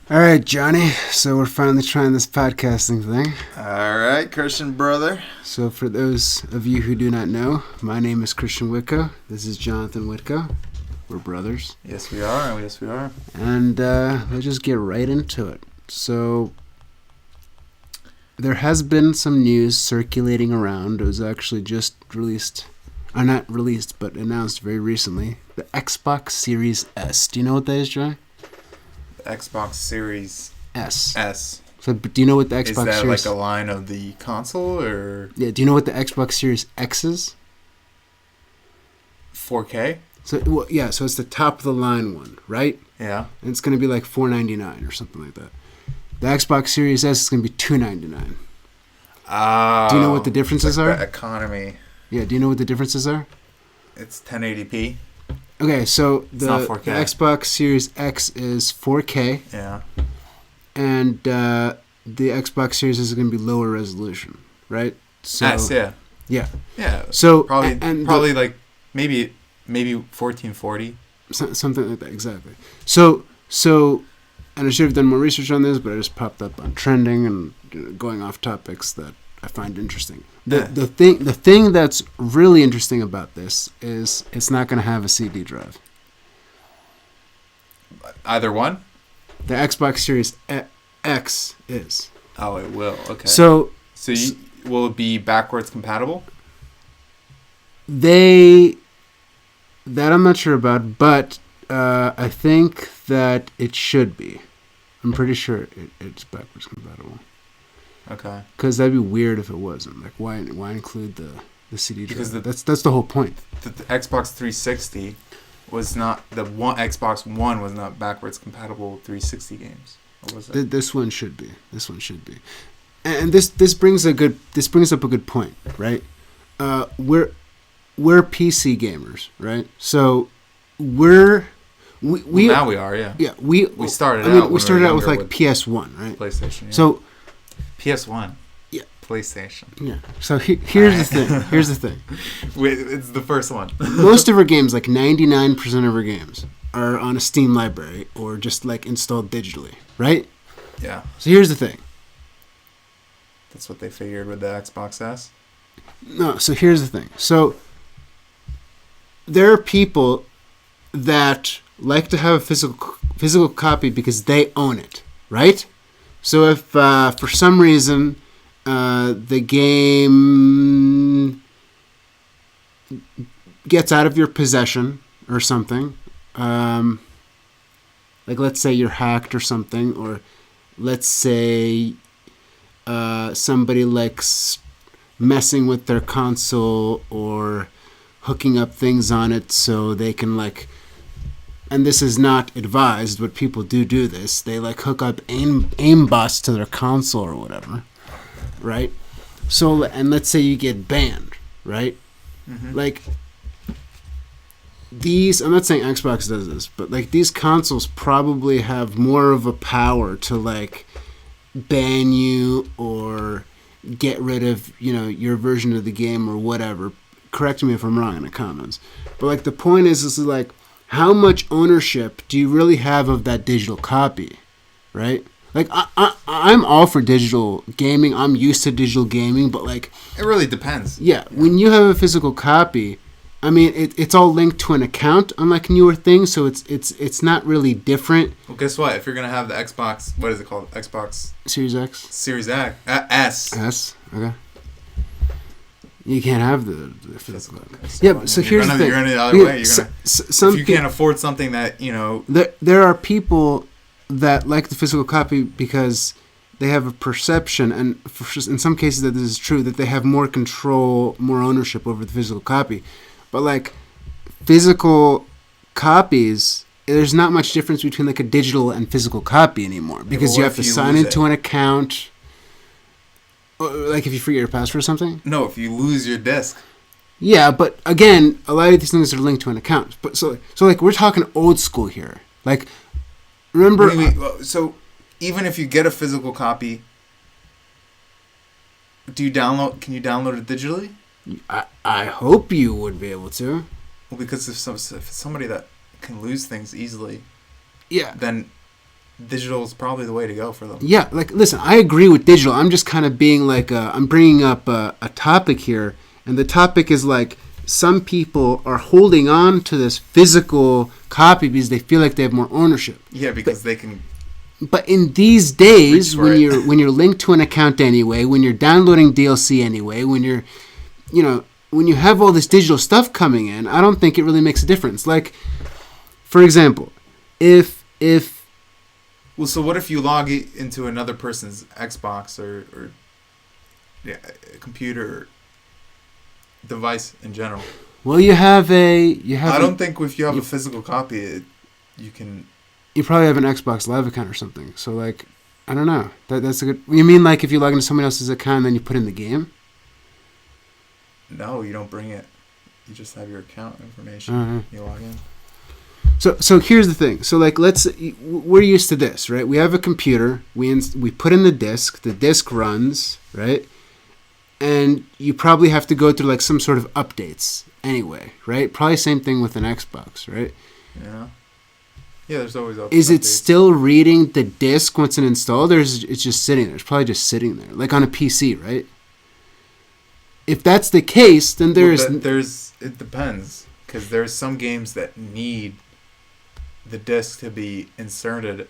All right, Johnny. So we're finally trying this podcasting thing. All right, Christian brother. So for those of you who do not know, my name is Christian Witko. This is Jonathan Witko. We're brothers. Yes, we are. Yes, we are. And let's just get right into it. So there has been some news circulating around. It was actually just released, or not released, but announced very recently. The Xbox Series S. Do you know what that is, Johnny? Xbox Series S. So, but do you know what the Xbox Series... Is that like a line of the console, or... Yeah, do you know what the Xbox Series X is? 4K? So, well, yeah, so it's the top-of-the-line one, right? Yeah. And it's going to be like $499 or something like that. The Xbox Series S is going to be $299. Oh. Do you know what the differences like are? The economy. Yeah, do you know what the differences are? It's 1080p. Okay, so the Xbox Series X is 4K. Yeah. And the Xbox Series is going to be lower resolution, right? So, S, yeah. Yeah. Yeah. So probably like maybe 1440. Something like that, exactly. So, and I should have done more research on this, but I just popped up on trending and going off topics that I find interesting. The thing that's really interesting about this is it's not going to have a CD drive. Either one? The Xbox Series X is. Oh, it will. Okay. So will it be backwards compatible? That I'm not sure about, but I think that it should be. I'm pretty sure it's backwards compatible. Okay. Because that'd be weird if it wasn't. Like, why include the CD drive? Because that's the whole point. The Xbox 360 was not Xbox One was not backwards compatible with 360 games. Or was it? This one should be. And this brings up a good point, right? We're PC gamers, right? So now we are, yeah. Yeah, we started out. We started out with like PS1, right? PlayStation. Yeah. So PS1. Yeah. PlayStation. Yeah. So here's the thing. Wait, it's the first one. Most of our games, like 99% of our games, are on a Steam library or just like installed digitally, right? Yeah. So here's the thing. That's what they figured with the Xbox S? No, so here's the thing. So there are people that like to have a physical copy because they own it, right? So if for some reason the game gets out of your possession or something, like let's say you're hacked or something, or let's say somebody likes messing with their console or hooking up things on it so they can like, and this is not advised, but people do this. They like hook up aimbots to their console or whatever, right? So, and let's say you get banned, right? Mm-hmm. Like these, I'm not saying Xbox does this, but like these consoles probably have more of a power to like ban you or get rid of, your version of the game or whatever. Correct me if I'm wrong in the comments. But like the point is like, how much ownership do you really have of that digital copy, right? Like I'm all for digital gaming. I'm used to digital gaming, but like it really depends. Yeah, when you have a physical copy, I mean it's all linked to an account, unlike newer things, so it's not really different. Well, guess what? If you're gonna have the Xbox, what is it called? Xbox Series X. Series X. S. S. Okay. You can't have the physical. Yeah, but so here's the thing. You're in the other way. If you can't afford something that, There are people that like the physical copy because they have a perception, and in some cases that this is true, that they have more control, more ownership over the physical copy. But like physical copies, there's not much difference between like a digital and physical copy anymore because you have to sign into an account. Like if you forget your password or something? No, if you lose your disc. Yeah, but again, a lot of these things are linked to an account. But so like we're talking old school here. Like, remember? So even if you get a physical copy, can you download it digitally? I hope you would be able to. Well, because if somebody that can lose things easily, yeah, then digital is probably the way to go for them. Yeah, like, listen, I agree with digital. I'm just kind of being like, I'm bringing up a topic here, and the topic is like, some people are holding on to this physical copy because they feel like they have more ownership. Yeah, because they can. But in these days, when you're linked to an account anyway, when you're downloading DLC anyway, when you're, when you have all this digital stuff coming in, I don't think it really makes a difference. Like, for example, if well, so what if you log into another person's Xbox or computer device in general? Well, I don't think if you have a physical copy, you can. You probably have an Xbox Live account or something. So, like, I don't know. That's a good. You mean like if you log into someone else's account and then you put in the game? No, you don't bring it. You just have your account information. You log in. So here's the thing. So, like, we're used to this, right? We have a computer. We put in the disk runs, right? And you probably have to go through like some sort of updates anyway, right? Probably same thing with an Xbox, right? Yeah. Yeah, there's always updates. Is it still reading the disk once it's installed, or is it's just sitting there? It's probably just sitting there, like on a PC, right? If that's the case, then it depends, because there's some games that need the disk to be inserted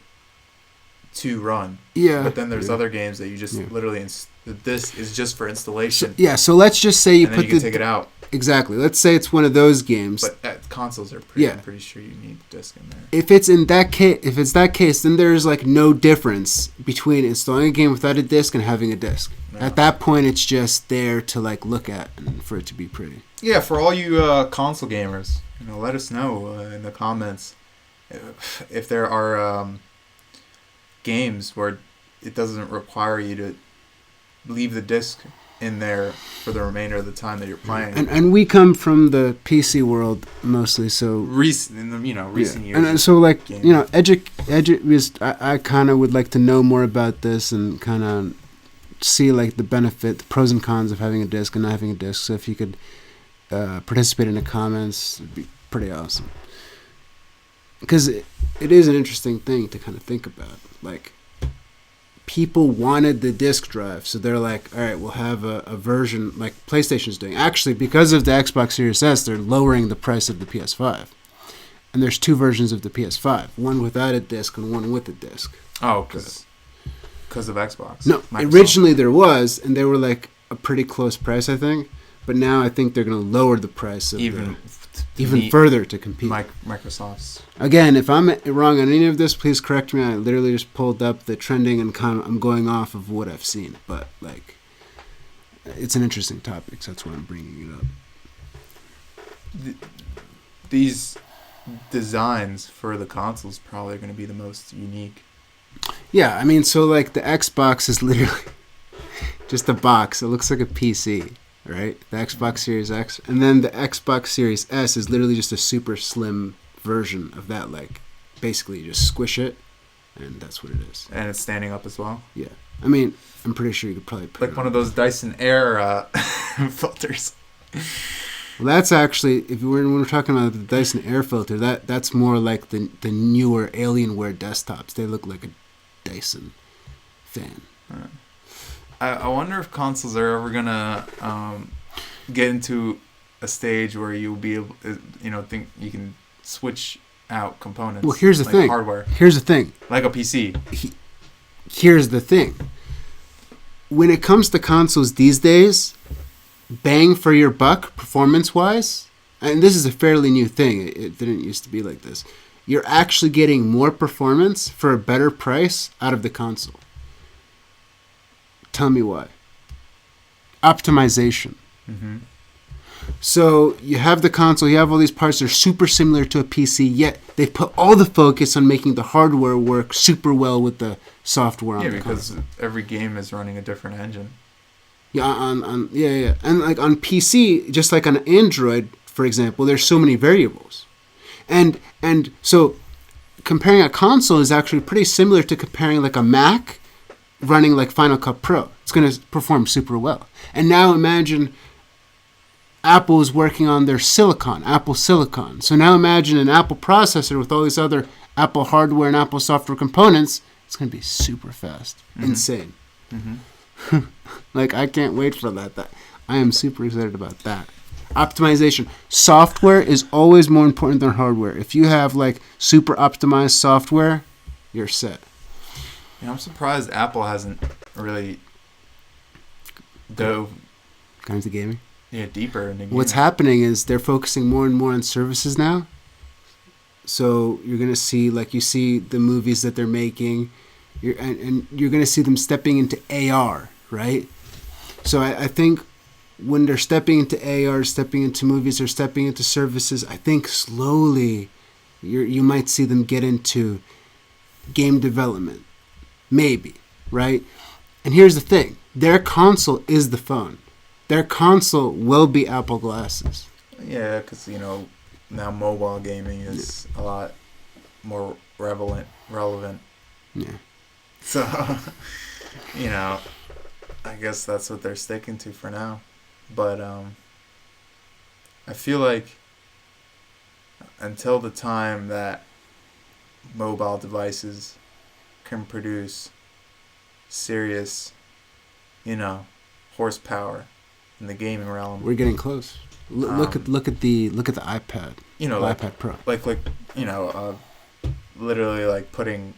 to run. Yeah. But then there's other games that you just literally the disk is just for installation. So let's just say you can take it out. Exactly. Let's say it's one of those games. But consoles are pretty. I'm pretty sure you need the disc in there. If it's that case, then there's like no difference between installing a game without a disc and having a disc. No. At that point, it's just there to like look at and for it to be pretty. Yeah, for all you console gamers, let us know in the comments if there are games where it doesn't require you to leave the disc in there for the remainder of the time that you're playing. And we come from the PC world mostly, so recent years. And so like I kind of would like to know more about this and kind of see like the benefit, the pros and cons of having a disc and not having a disc. So if you could participate in the comments, it'd be pretty awesome. Because it is an interesting thing to kind of think about. Like, people wanted the disk drive, so they're like, all right, we'll have a version like PlayStation's doing. Actually, because of the Xbox Series S, they're lowering the price of the PS5. And there's two versions of the PS5, one without a disc and one with a disc. Oh, because of Xbox. No, Microsoft. Originally there was, and they were like a pretty close price, I think. But now I think they're going to lower the price of even further to compete. Microsoft's. Again, if I'm wrong on any of this, please correct me. I literally just pulled up the trending and I'm going off of what I've seen. But, like, it's an interesting topic, so that's why I'm bringing it up. These designs for the consoles probably are going to be the most unique. Yeah, I mean, so, like, the Xbox is literally just a box. It looks like a PC. Right? The Xbox Series X. And then the Xbox Series S is literally just a super slim version of that. Like, basically you just squish it, and that's what it is. And it's standing up as well? Yeah. I mean, I'm pretty sure you could probably put like one of those Dyson Air filters. Well, that's actually, when we're talking about the Dyson Air filter, that's more like the newer Alienware desktops. They look like a Dyson fan. I wonder if consoles are ever gonna get into a stage where you'll be able, think you can switch out components. Well, here's the thing. Hardware. Here's the thing. Like a PC. Here's the thing. When it comes to consoles these days, bang for your buck, performance-wise, and this is a fairly new thing. It didn't used to be like this. You're actually getting more performance for a better price out of the console. Tell me why. Optimization. Mm-hmm. So you have the console, you have all these parts that are super similar to a PC, yet they put all the focus on making the hardware work super well with the software on the console. Yeah, because every game is running a different engine. Yeah, yeah. And like on PC, just like on Android, for example, there's so many variables. And so comparing a console is actually pretty similar to comparing like a Mac running like Final Cut Pro. It's going to perform super well. And now imagine Apple is working on their Apple Silicon. So now imagine an Apple processor with all these other Apple hardware and Apple software components, it's going to be super fast. Insane. Like, I can't wait for that. I am super excited about that. Optimization. Software is always more important than hardware. If you have, like, super optimized software, you're set. Yeah, I'm surprised Apple hasn't really dove Kinds of gaming. Yeah, deeper into gaming. What's happening is they're focusing more and more on services now. So you're going to see, like, you see the movies that they're making, and you're going to see them stepping into AR, right? So I think when they're stepping into AR, stepping into movies, or stepping into services, I think slowly you might see them get into game development. Maybe, right? And here's the thing. Their console is the phone. Their console will be Apple glasses. Yeah, because, now mobile gaming is a lot more relevant. Yeah. So, I guess that's what they're sticking to for now. But I feel like until the time that mobile devices can produce serious, horsepower in the gaming realm, we're getting close. Look at the iPad. The iPad Pro. Literally like putting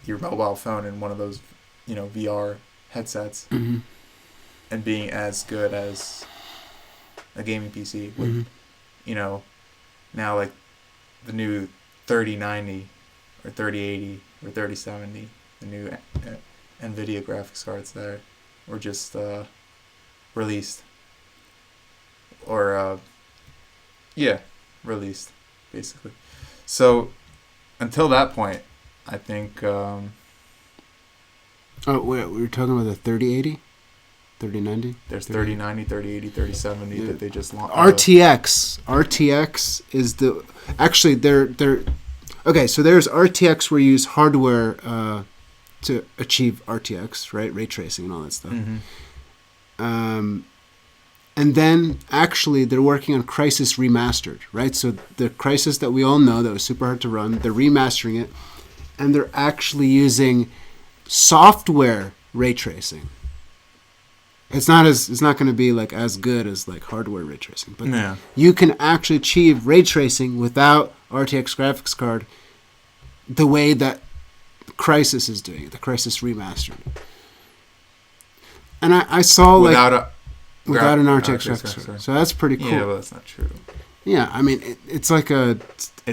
your mobile phone in one of those, VR headsets, and being as good as a gaming PC with, now like the new 3090 or 3080 or 3070, the new NVIDIA graphics cards that were just released. Or, released, basically. So, until that point, I think... Oh, wait, we were talking about the 3080? 3090? There's 3090, 3080, 3070 that they just launched. RTX is the... Actually, they're... Okay, so there's RTX where you use hardware to achieve RTX, right? Ray tracing and all that stuff. And then, actually, they're working on Crysis Remastered, right? So the Crysis that we all know that was super hard to run, they're remastering it, and they're actually using software ray tracing. It's not going to be like as good as like hardware ray tracing, but you can actually achieve ray tracing without RTX graphics card the way that Crysis is doing it, the Crysis Remastered. And I saw without an RTX graphics card. So that's pretty cool. Yeah, but that's not true. Yeah, I mean, it's like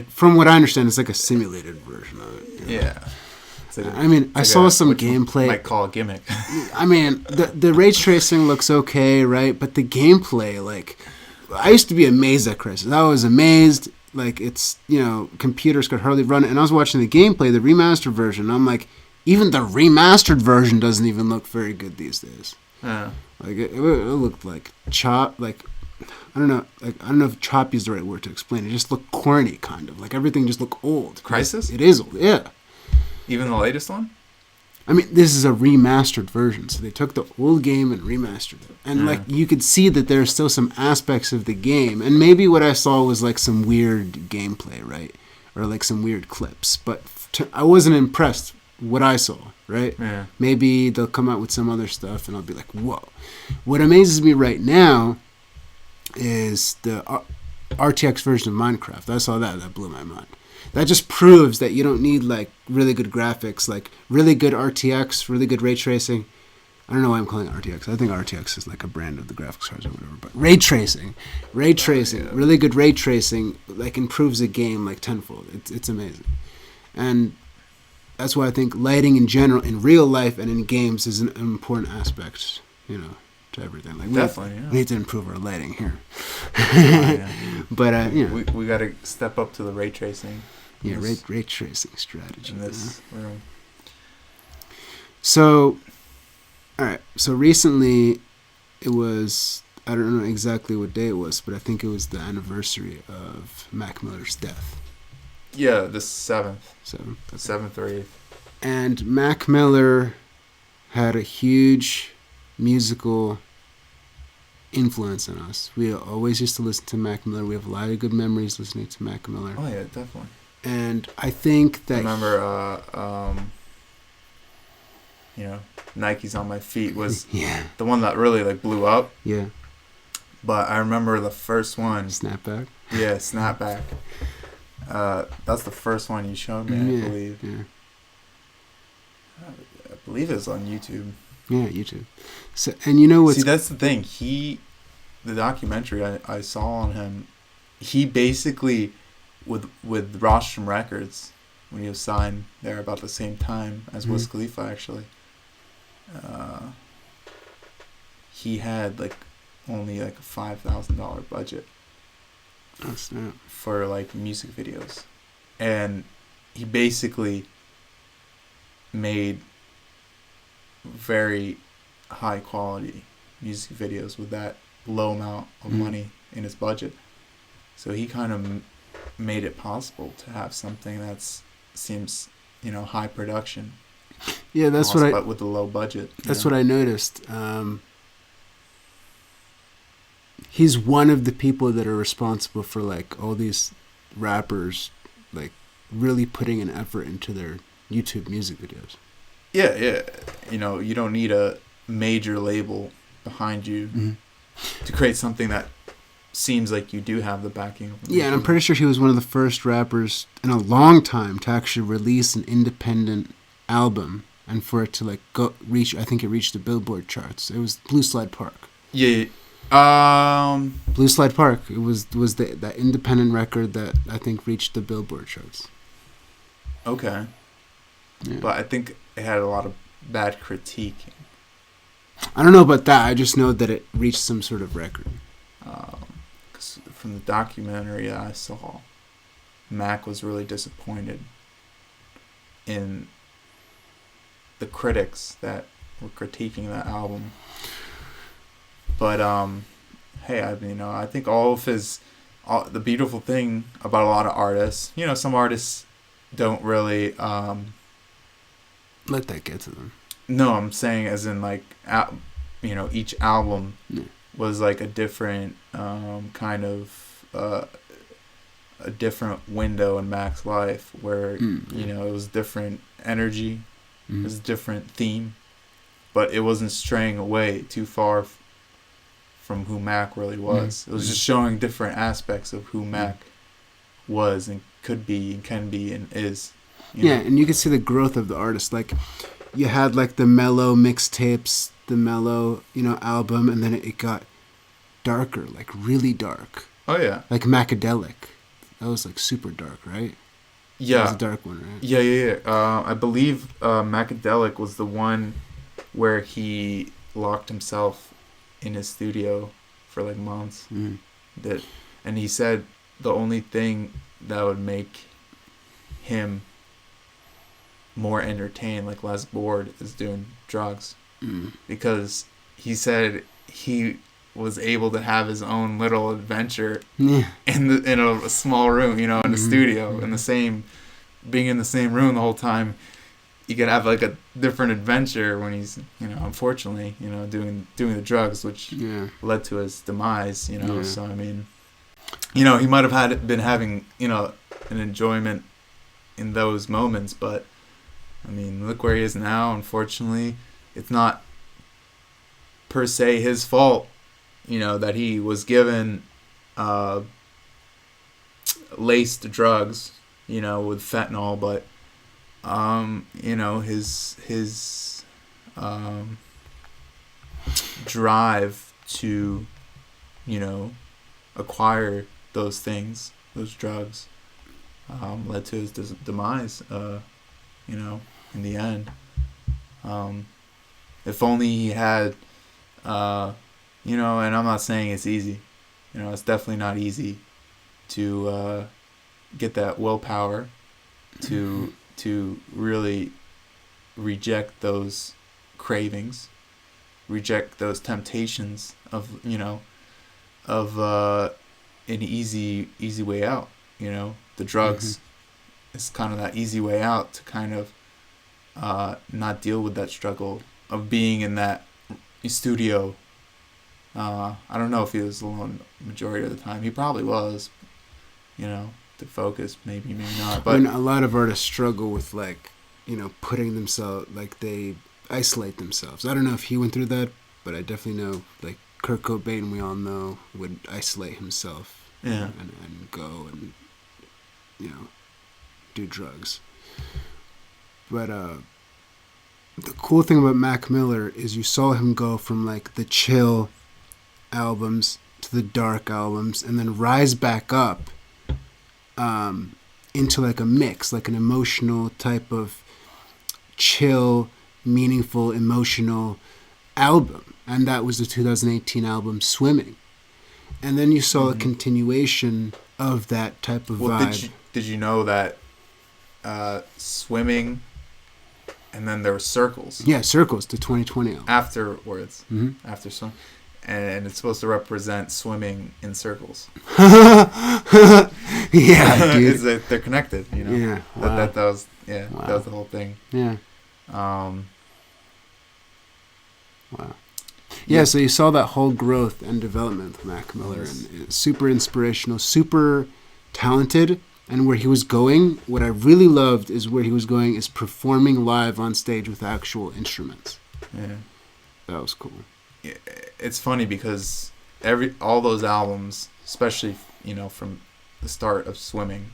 from what I understand, it's like a simulated version of it. Yeah. I saw some gameplay. Might call a gimmick. I mean, the ray tracing looks okay, right? But the gameplay, like, I used to be amazed at Crysis. I was amazed. Like, it's, computers could hardly run it. And I was watching the gameplay, the remastered version. And I'm like, even the remastered version doesn't even look very good these days. Like it looked like chop. Like I don't know if choppy is the right word to explain. It just looked corny, kind of like everything just looked old. Crysis? It is old, yeah. Even the latest one? I mean, this is a remastered version, so they took the old game and remastered it, and like you could see that there's still some aspects of the game, and maybe what I saw was like some weird gameplay, right, or like some weird clips, but I wasn't impressed what I saw. Right? Yeah. Maybe they'll come out with some other stuff and I'll be like, whoa. What amazes me right now is the RTX version of Minecraft. I saw that blew my mind. That just proves that you don't need like really good graphics, like really good RTX, really good ray tracing. I don't know why I'm calling it RTX. I think RTX is like a brand of the graphics cards or whatever. But ray tracing, really good ray tracing, like improves a game like tenfold. It's amazing. And that's why I think lighting in general, in real life and in games, is an important aspect, to everything. Like definitely, we need to improve our lighting here. But we got to step up to the ray tracing. Yeah, ray tracing strategy in this room. So, all right. So recently, it was, I don't know exactly what day it was, but I think it was the anniversary of Mac Miller's death. Yeah, the 7th. 7th. Okay. 7th or 8th. And Mac Miller had a huge musical influence on us. We always used to listen to Mac Miller. We have a lot of good memories listening to Mac Miller. Oh, yeah, definitely. And I think that... Remember, Nike's on My Feet was the one that really, like, blew up. Yeah. But I remember the first one. Snapback? Yeah, Snapback. That's the first one you showed me, I believe. Yeah. I believe it was on YouTube. Yeah, YouTube. So, and you know what's... See, that's the thing. The documentary I saw on him, he basically, with Rostrum Records, when he was signed there about the same time as Wiz Khalifa, actually, he had, like, only, like, a $5,000 budget for, like, music videos. And he basically made very high quality music videos with that low amount of money in his budget. So he kind of made it possible to have something that's seems, high production. Yeah, that's also, what but with a low budget. That's what I noticed. He's one of the people that are responsible for, like, all these rappers, like, really putting an effort into their YouTube music videos. Yeah. You don't need a major label behind you to create something that seems like you do have the backing of. Yeah, and I'm pretty sure he was one of the first rappers in a long time to actually release an independent album, and for it to, like, reach. I think it reached the Billboard charts. It was Blue Slide Park. Yeah. Blue Slide Park. It was that independent record that I think reached the Billboard charts. Okay. Yeah. But I think it had a lot of bad critique. I don't know about that. I just know that it reached some sort of record. 'Cause from the documentary that I saw, Mac was really disappointed in the critics that were critiquing that album. But hey, I think all of the beautiful thing about a lot of artists, some artists don't really let that get to them. No, I'm saying as in, like, each album was like a different kind of a different window in Mac's life where it was different energy, it was a different theme, but it wasn't straying away too far from who Mac really was. It was just showing different aspects of who Mac was and could be and can be and is. And you can see the growth of the artist. Like, you had, like, the mellow mixtapes, the mellow, album, and then it got darker, like really dark. Oh, yeah. Like Macadelic. That was, like, super dark, right? Yeah. That was a dark one, right? Yeah. I believe Macadelic was the one where he locked himself in his studio for, like, months. And he said the only thing that would make him more entertained, like less bored, is doing drugs. Because he said he was able to have his own little adventure in a small room, in a studio, being in the same room the whole time. You could have, like, a different adventure when he's, unfortunately, doing the drugs, which led to his demise, So, I mean, he might have been having, an enjoyment in those moments, but, I mean, look where he is now. Unfortunately, it's not per se his fault, that he was given laced drugs, with fentanyl, but his drive to, acquire those things, those drugs, led to his demise, in the end. If only he had, and I'm not saying it's easy, it's definitely not easy to get that willpower to really reject those cravings, reject those temptations of an easy way out. The drugs is kind of that easy way out to kind of not deal with that struggle of being in that studio. I don't know if he was alone majority of the time. He probably was, to focus. Maybe not. But But a lot of artists struggle with putting themselves they isolate themselves. I don't know if he went through that, but I definitely know Kurt Cobain, we all know, would isolate himself. Yeah. And go and do drugs. But the cool thing about Mac Miller is you saw him go from the chill albums to the dark albums, and then rise back up into a mix, an emotional type of chill, meaningful, emotional album. And that was the 2018 album Swimming. And then you saw a continuation of that type of vibe. Did you know that Swimming, and then there were Circles? Yeah, Circles, the 2020 album. Afterwards. After Swim. And it's supposed to represent swimming in circles. Yeah, dude. They're connected, Yeah. Wow. That was Wow. That was the whole thing. Yeah. Wow. Yeah, so you saw that whole growth and development with Mac Miller, and it's super inspirational, super talented, and where he was going, what I really loved is where he was going is performing live on stage with actual instruments. Yeah. That was cool. It's funny because all those albums, especially from the start of Swimming,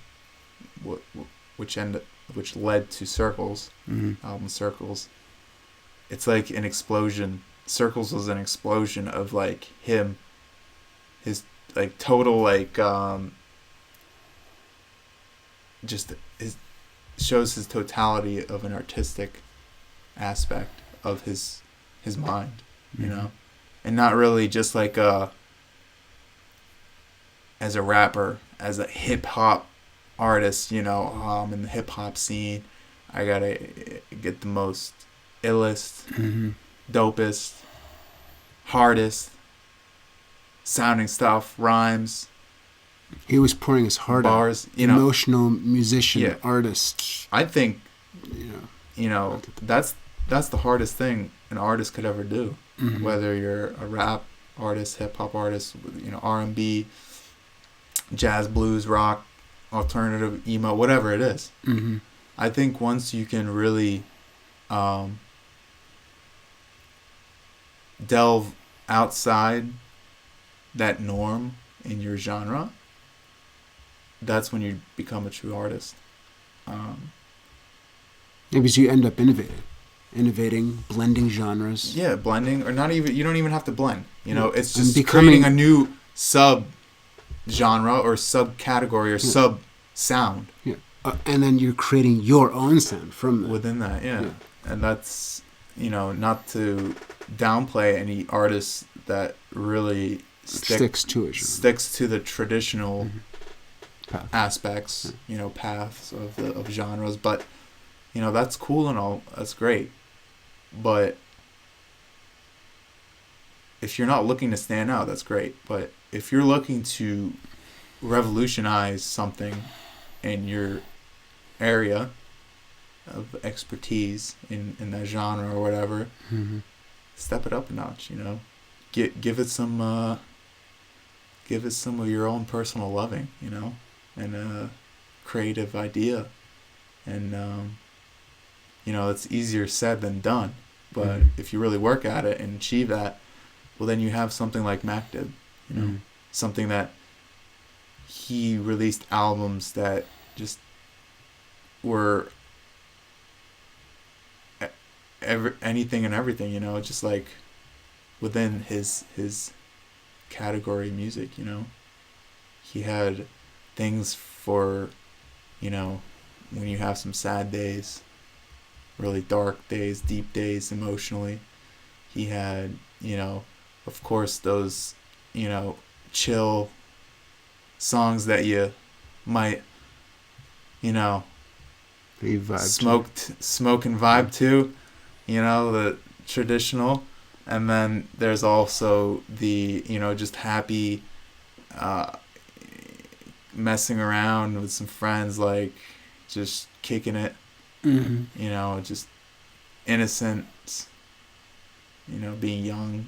which led to Circles, album Circles, it's like an explosion. Circles was an explosion of him, his total just his shows his totality of an artistic aspect of his mind, and not really just as a rapper, as a hip hop artist. I'm in the hip hop scene. I gotta get the most illest, dopest, hardest sounding stuff, rhymes. He was pouring his heart bars, out. Emotional musician, artist. I think, that's the hardest thing an artist could ever do. Whether you're a rap artist, hip hop artist, R&B, jazz, blues, rock, alternative, emo, whatever it is. I think once you can really delve outside that norm in your genre, that's when you become a true artist. Because you end up innovating, blending genres. Yeah, blending, or not even. You don't even have to blend. It's just creating a new sub genre or subcategory or sub sound. Yeah, and then you're creating your own sound from that. Within that. Yeah, and that's not to downplay any artist that really sticks to it. Sticks to the traditional aspects, paths of genres, but that's cool and all, that's great, but if you're not looking to stand out, that's great. But if you're looking to revolutionize something in your area of expertise in that genre or whatever, step it up a notch, give it some of your own personal loving, and a creative idea. And it's easier said than done, but if you really work at it and achieve that, well, then you have something like Mac did, something that he released albums that just were anything and everything, just within his category of music. He had things for when you have some sad days, really dark days, deep days emotionally. He had of course those chill songs that you might smoke and vibe to, the traditional. And then there's also the just happy messing around with some friends, just kicking it, just innocent, being young,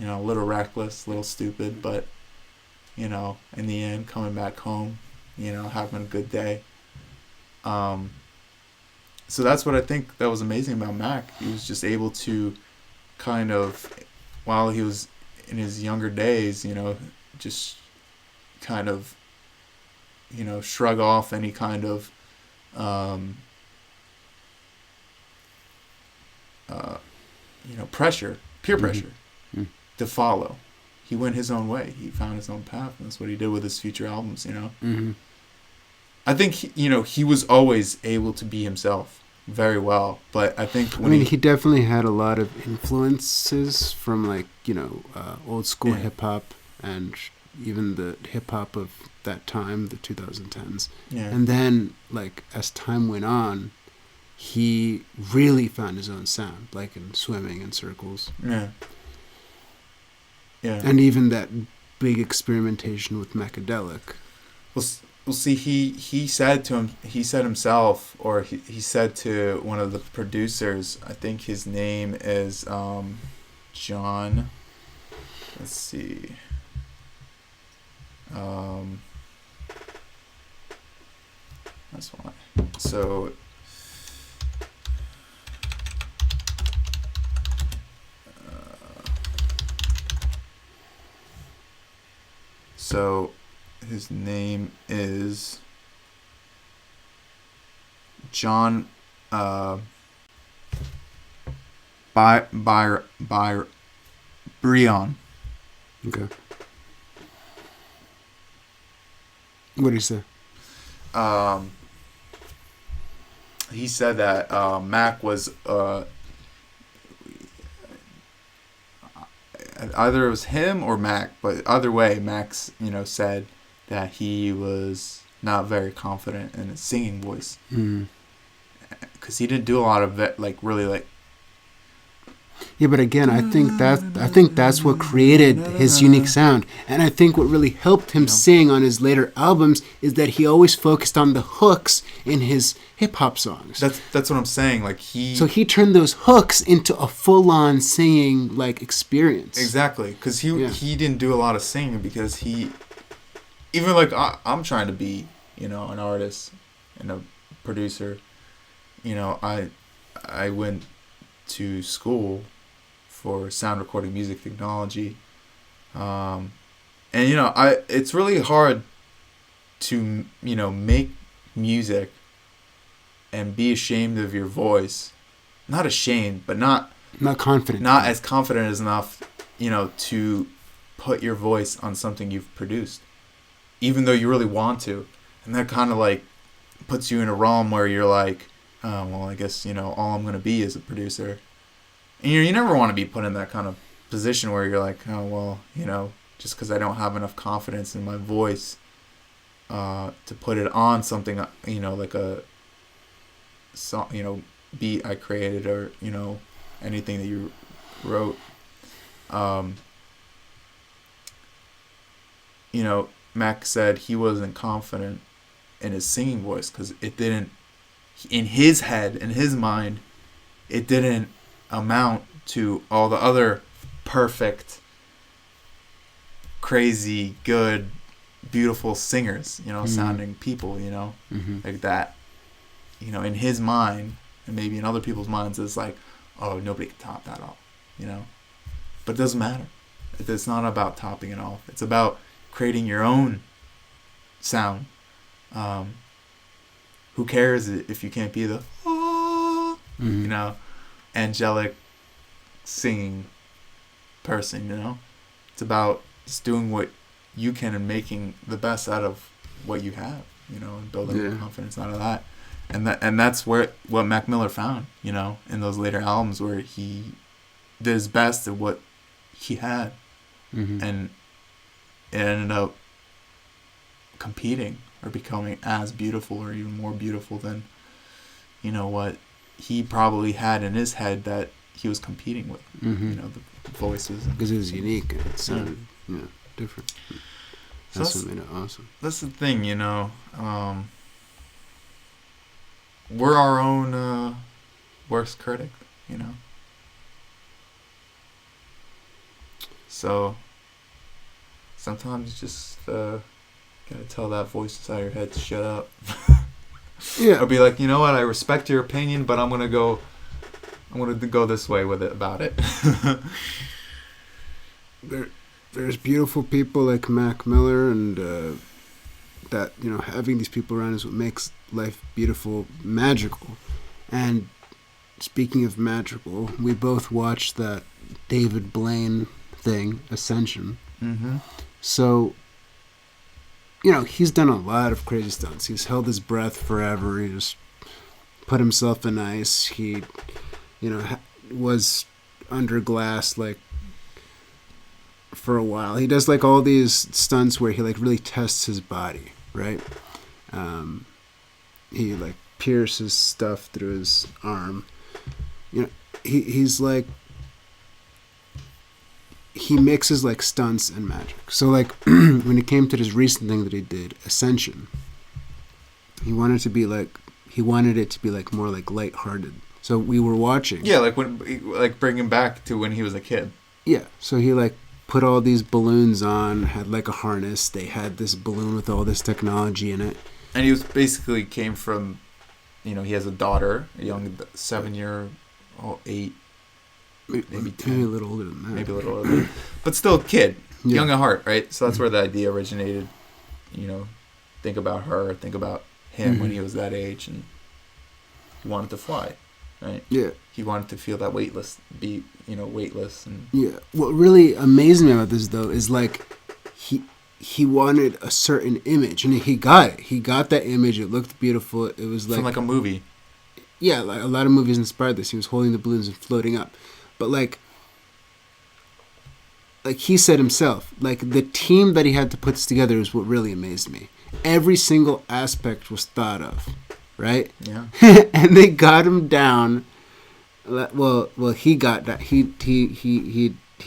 a little reckless, a little stupid, but in the end coming back home, having a good day. So that's what I think that was amazing about Mac. He was just able to kind of, while he was in his younger days, just kind of, shrug off any kind of, pressure, peer pressure, to follow. He went his own way. He found his own path, and that's what he did with his future albums. I think he was always able to be himself very well, but I think he definitely had a lot of influences from old school hip hop and even the hip hop of that time, the 2010s. Yeah. And then as time went on, he really found his own sound, like in Swimming and Circles. Yeah. Yeah. And even that big experimentation with Macadelic. Well, see, he said himself, or he said to one of the producers, I think his name is John. Let's see. That's why. So his name is John Brion. Okay. What did he say? He said that Mac was either it was him or Mac, but either way, Max said that he was not very confident in his singing voice, because he didn't do a lot of it, really. Yeah, but again, I think that's what created his unique sound, and I think what really helped him sing on his later albums is that he always focused on the hooks in his hip hop songs. That's what I'm saying. So he turned those hooks into a full-on singing experience. Exactly, because he didn't do a lot of singing, because he, even I'm trying to be an artist and a producer. I went to school for sound recording music technology, and it's really hard to make music and be ashamed of your voice. Not ashamed, but not confident, not as confident as enough to put your voice on something you've produced, even though you really want to. And that kind of puts you in a realm where you're like, oh, well, I guess all I'm gonna be is a producer. And you never want to be put in that kind of position where you're like, oh, well, just because I don't have enough confidence in my voice to put it on something, like a song, beat I created, or anything that you wrote. Mac said he wasn't confident in his singing voice because it didn't, in his head, in his mind, it didn't amount to all the other perfect, crazy, good, beautiful singers, sounding people, like that. In his mind, and maybe in other people's minds, it's like, oh, nobody can top that off, But it doesn't matter. It's not about topping it off. It's about creating your own sound. Who cares if you can't be the, angelic singing person, It's about just doing what you can and making the best out of what you have, and building confidence out of that. And that's what Mac Miller found, in those later albums, where he did his best at what he had. And it ended up competing or becoming as beautiful or even more beautiful than, what he probably had in his head that he was competing with, the voices. Because it was unique and it sounded different. That's what made it awesome. That's the thing, we're our own worst critic, So sometimes you just Gotta tell that voice inside your head to shut up. Yeah. I'll be like, you know what? I respect your opinion, but I'm gonna go this way with it about it. There's beautiful people like Mac Miller, and that, you know, having these people around is what makes life beautiful, magical. And speaking of magical, we both watched that David Blaine thing, Ascension. Mm-hmm. So, you know, he's done a lot of crazy stunts. He's held his breath forever. He just put himself in ice. He, you know, was under glass, like, for a while. He does, like, all these stunts where he, like, really tests his body, right? He, like, pierces stuff through his arm. You know, he's, like, he mixes, like, stunts and magic. So, like, when it came to this recent thing that he did, Ascension, he wanted it to be, like, more, like, lighthearted. So we were watching. Yeah, like bring him back to when he was a kid. Yeah, so he, like, put all these balloons on, had, like, a harness. They had this balloon with all this technology in it. And he was basically came from, you know, he has a daughter, a young 7-year-old, 8, maybe 10. Maybe a little older than that. Maybe a little older. But still a kid, Yeah. young at heart, right? So that's where the idea originated. You know, think about her, think about him when he was that age, and he wanted to fly, right? Yeah. He wanted to feel that weightless. And Yeah. What really amazed me about this, though, is, like, he wanted a certain image, and he got it. He got that image. It looked beautiful. It was like... from, like, a movie. Yeah, like, a lot of movies inspired this. He was holding the balloons and floating up. But, like he said himself, like, the team that he had to put this together is what really amazed me. Every single aspect was thought of, right? Yeah. And they got him down. Well, he got that. He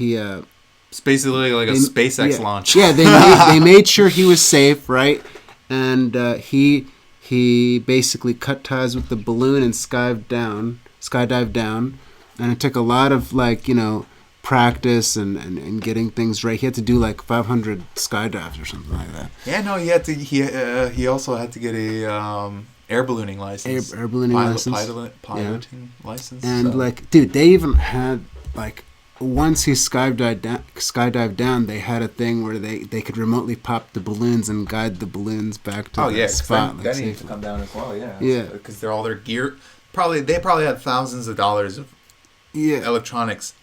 It's basically like a SpaceX launch. Yeah, they made sure he was safe, right? And he basically cut ties with the balloon and skydived down. And it took a lot of, like, you know, practice and getting things right. He had to do, like, 500 skydives or something like that. Yeah, no, he also had to get a air ballooning license. Air ballooning license. Piloting license. And, like, dude, they even had, like, once he skydived down, they had a thing where they could remotely pop the balloons and guide the balloons back to the spot. That needs to come down as well, yeah. Yeah. Because they're all their gear. They probably had thousands of dollars of electronics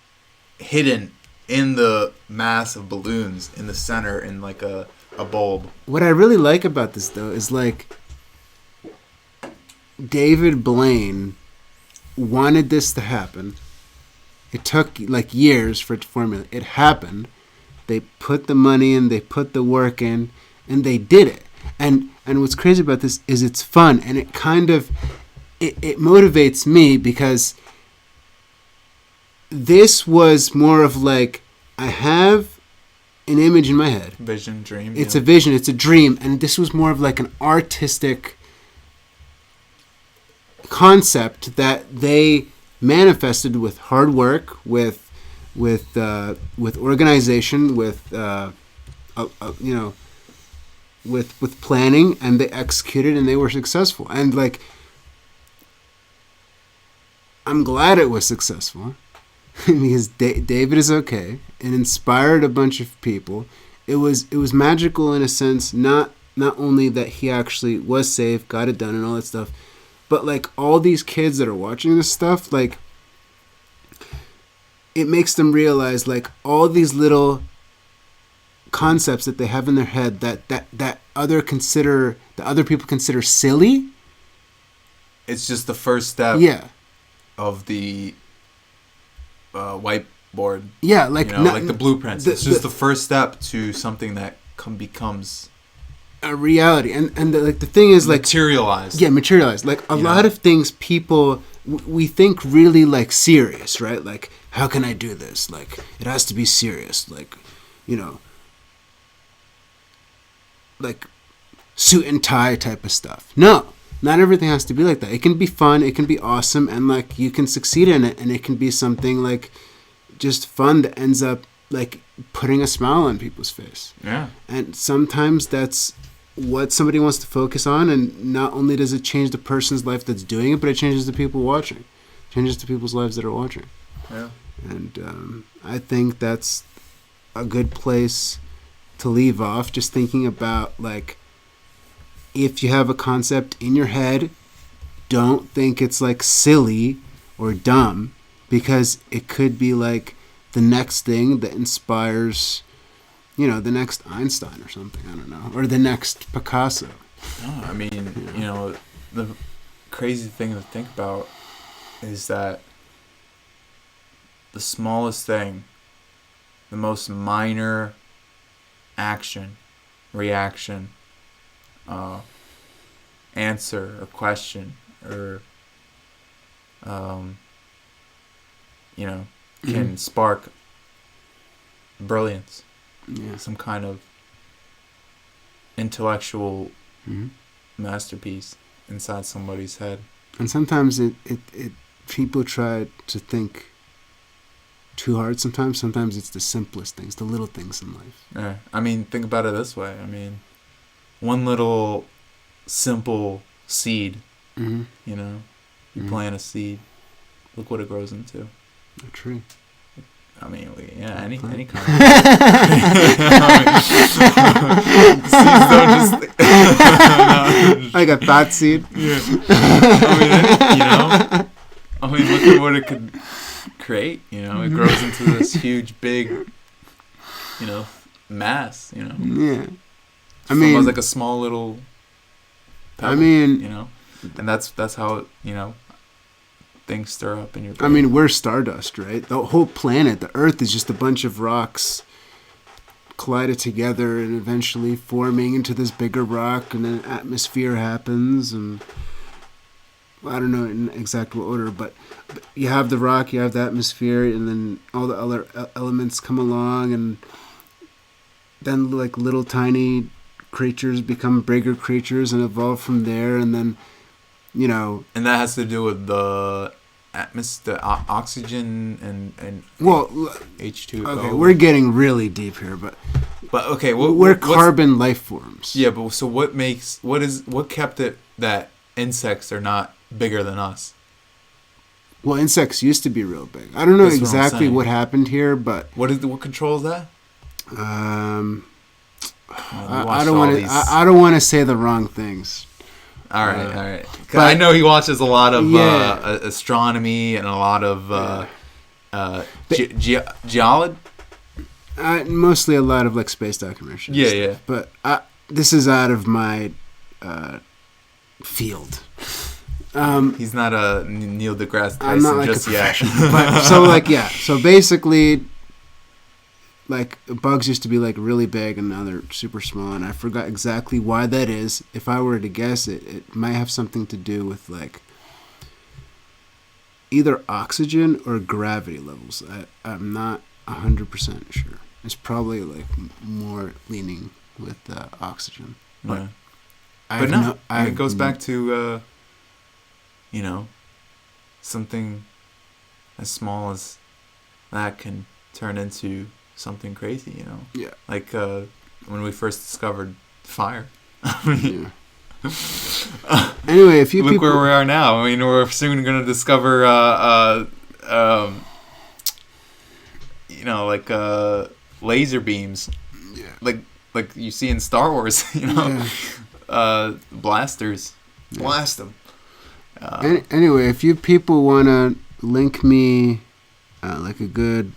hidden in the mass of balloons in the center in, like, a bulb. What I really like about this, though, is, like, David Blaine wanted this to happen. It took, like, years for it to formulate. It happened. They put the money in, they put the work in, and they did it. And what's crazy about this is it's fun, and it kind of it motivates me, because this was more of, like, I have an image in my head. Vision, dream. It's a vision, it's a dream, and this was more of, like, an artistic concept that they manifested with hard work, with organization, with with planning, and they executed, and they were successful. And, like, I'm glad it was successful because David is okay. It inspired a bunch of people. It was magical in a sense, not only that he actually was safe, got it done, and all that stuff, but, like, all these kids that are watching this stuff, like, it makes them realize, like, all these little concepts that they have in their head that other people consider silly. It's just the first step. Yeah. Of the whiteboard. Yeah, like, like the blueprints. It's just the first step to something that becomes a reality. And the thing is, like, materialized. Yeah, materialized. Like, a lot of things people we think really, like, serious, right? Like, how can I do this? Like, it has to be serious. Like, you know, like, suit and tie type of stuff. No, not everything has to be like that. It can be fun. It can be awesome. And, like, you can succeed in it. And it can be something, like, just fun that ends up, like, putting a smile on people's face. Yeah. And sometimes that's what somebody wants to focus on, and not only does it change the person's life that's doing it, but it changes the people watching. It changes the people's lives that are watching. Yeah. And I think that's a good place to leave off, just thinking about, like, if you have a concept in your head, don't think it's, like, silly or dumb, because it could be, like, the next thing that inspires, you know, the next Einstein or something, I don't know, or the next Picasso. No, I mean, you know, the crazy thing to think about is that the smallest thing, the most minor action, reaction, answer or question or, you know, can spark brilliance. Yeah. Some kind of intellectual masterpiece inside somebody's head. And sometimes it people try to think too hard. Sometimes it's the simplest things, the little things in life. Yeah. I mean, think about it this way. I mean, one little simple seed, you know, you plant a seed, look what it grows into. A tree. I mean, any kind of. Seeds don't just. Like a thought seed. Yeah. I mean, look at what it could create. You know, it grows into this huge, big, you know, mass. You know. Yeah. I From mean, like a small little pebble, I mean, you know, and that's how it, you know, things stir up in your brain. I mean, we're stardust, right? The whole planet, the Earth, is just a bunch of rocks collided together and eventually forming into this bigger rock, and then an atmosphere happens, and I don't know in exact what order, but you have the rock, you have the atmosphere, and then all the other elements come along, and then like little tiny creatures become bigger creatures and evolve from there, and then, you know... And that has to do with the atmosphere, the oxygen and well, H2O. Okay, we're getting really deep here, but okay, we're carbon life forms. Yeah, but so what kept it that insects are not bigger than us? Well, insects used to be real big. I don't know That's exactly what happened here, but what controls that? I don't want to say the wrong things. All right. But I know he watches a lot of astronomy and a lot of geology. Mostly a lot of like space documentaries. Yeah. But this is out of my field. He's not a Neil deGrasse I'm not Tyson like just yet. But so basically, like, bugs used to be like really big and now they're super small, and I forgot exactly why that is. If I were to guess, it might have something to do with like either oxygen or gravity levels. I'm not 100% sure. It's probably like more leaning with oxygen. But it goes back to you know, something as small as that can turn into something crazy, you know? Yeah. Like when we first discovered fire. Yeah. Anyway, if you look where we are now. I mean, we're soon going to discover, you know, like laser beams. Yeah. Like you see in Star Wars, you know? Yeah. Blasters. Yeah. Blast them. Anyway, if you people want to link me, like a good...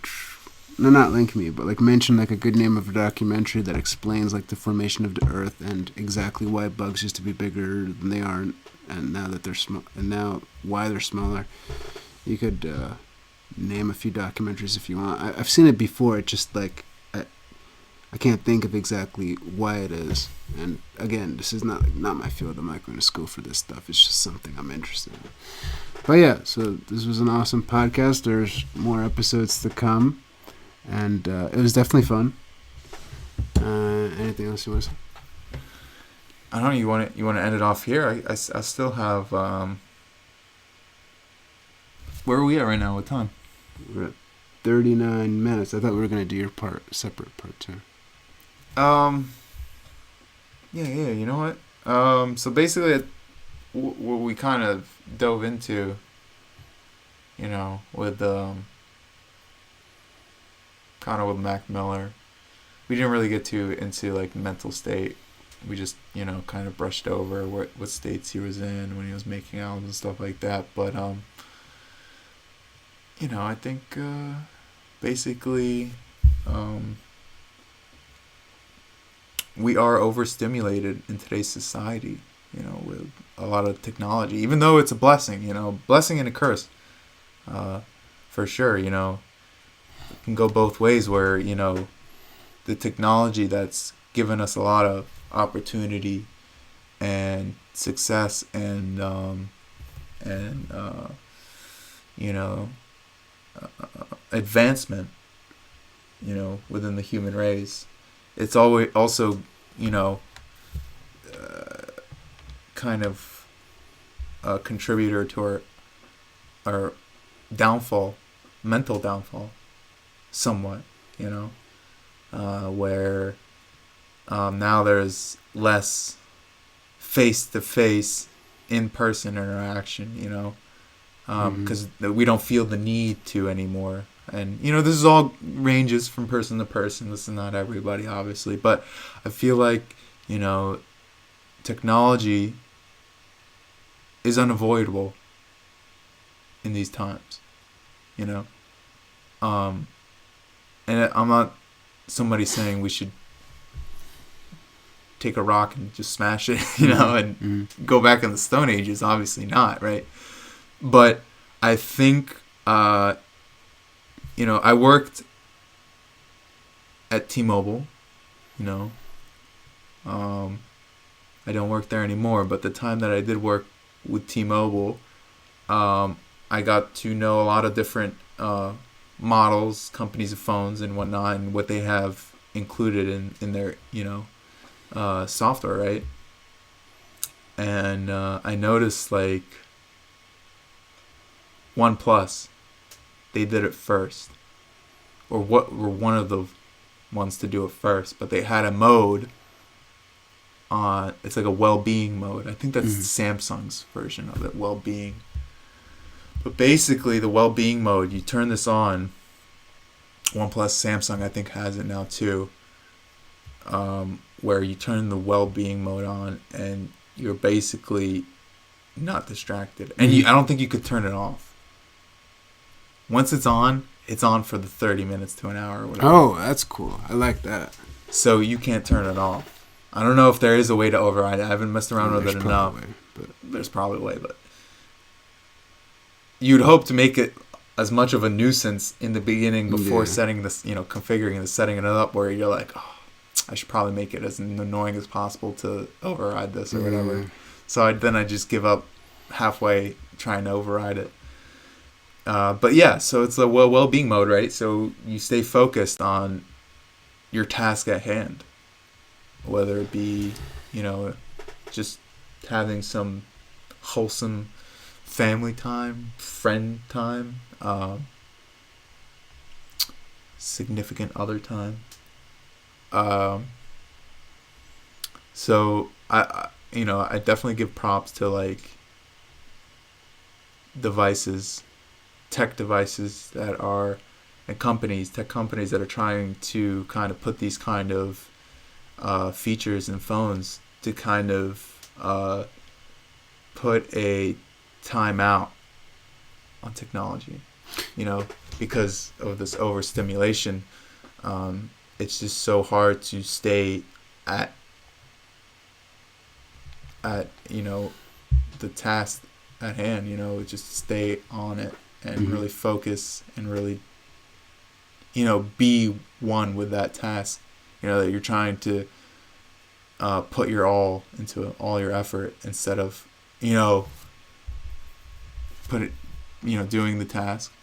No, not link me, but like mention like a good name of a documentary that explains like the formation of the Earth and exactly why bugs used to be bigger than they are, and now that they're small, and now why they're smaller. You could name a few documentaries if you want. I've seen it before. It just like I can't think of exactly why it is. And again, this is not my field. I'm not going to school for this stuff. It's just something I'm interested in. But yeah, so this was an awesome podcast. There's more episodes to come. And it was definitely fun. Anything else you want to say? I don't know. You want to end it off here? I still have. Where are we at right now? What time? We're at 39 minutes. I thought we were gonna do your separate part too. Yeah. You know what? So basically, what we kind of dove into, with kind of with Mac Miller, we didn't really get too into like mental state. We just kind of brushed over what states he was in when he was making albums and stuff like that. But I think basically we are overstimulated in today's society. With a lot of technology, even though it's a blessing. Blessing and a curse, for sure. It can go both ways. Where the technology that's given us a lot of opportunity and success and advancement within the human race. It's always also kind of a contributor to our downfall, mental downfall, somewhat. Where now there's less face-to-face, in-person interaction, because we don't feel the need to anymore. And, this is all ranges from person to person. This is not everybody, obviously. But I feel like, technology is unavoidable in these times, And I'm not somebody saying we should take a rock and just smash it, and go back in the Stone Ages. Obviously not, right? But I think, I worked at T-Mobile, I don't work there anymore, but the time that I did work with T-Mobile, I got to know a lot of different models, companies of phones and whatnot, and what they have included in their, software, right? And I noticed, like, OnePlus, they did it first, or what were one of the ones to do it first, but they had a mode on, it's like a well-being mode. I think that's Samsung's version of it, well-being. But basically, the well-being mode, you turn this on. OnePlus, Samsung, I think, has it now too. Where you turn the well-being mode on, and you're basically not distracted. And I don't think you could turn it off. Once it's on for the 30 minutes to an hour or whatever. Oh, that's cool. I like that. So you can't turn it off. I don't know if there is a way to override it. I haven't messed around with it enough. There's probably a way, but you'd hope to make it as much of a nuisance in the beginning before setting this, configuring and setting it up, where you're like, oh, I should probably make it as annoying as possible to override this or whatever. So I just give up halfway trying to override it. But yeah, so it's a well-being mode, right? So you stay focused on your task at hand, whether it be, just having some wholesome family time, friend time, significant other time. So I definitely give props to, like, tech devices that are, and tech companies that are trying to kind of put these kind of features in phones to kind of put a timeout on technology, because of this overstimulation. It's just so hard to stay at the task at hand, just stay on it and really focus and really, be one with that task, that you're trying to put your all into it, all your effort, instead of, doing the task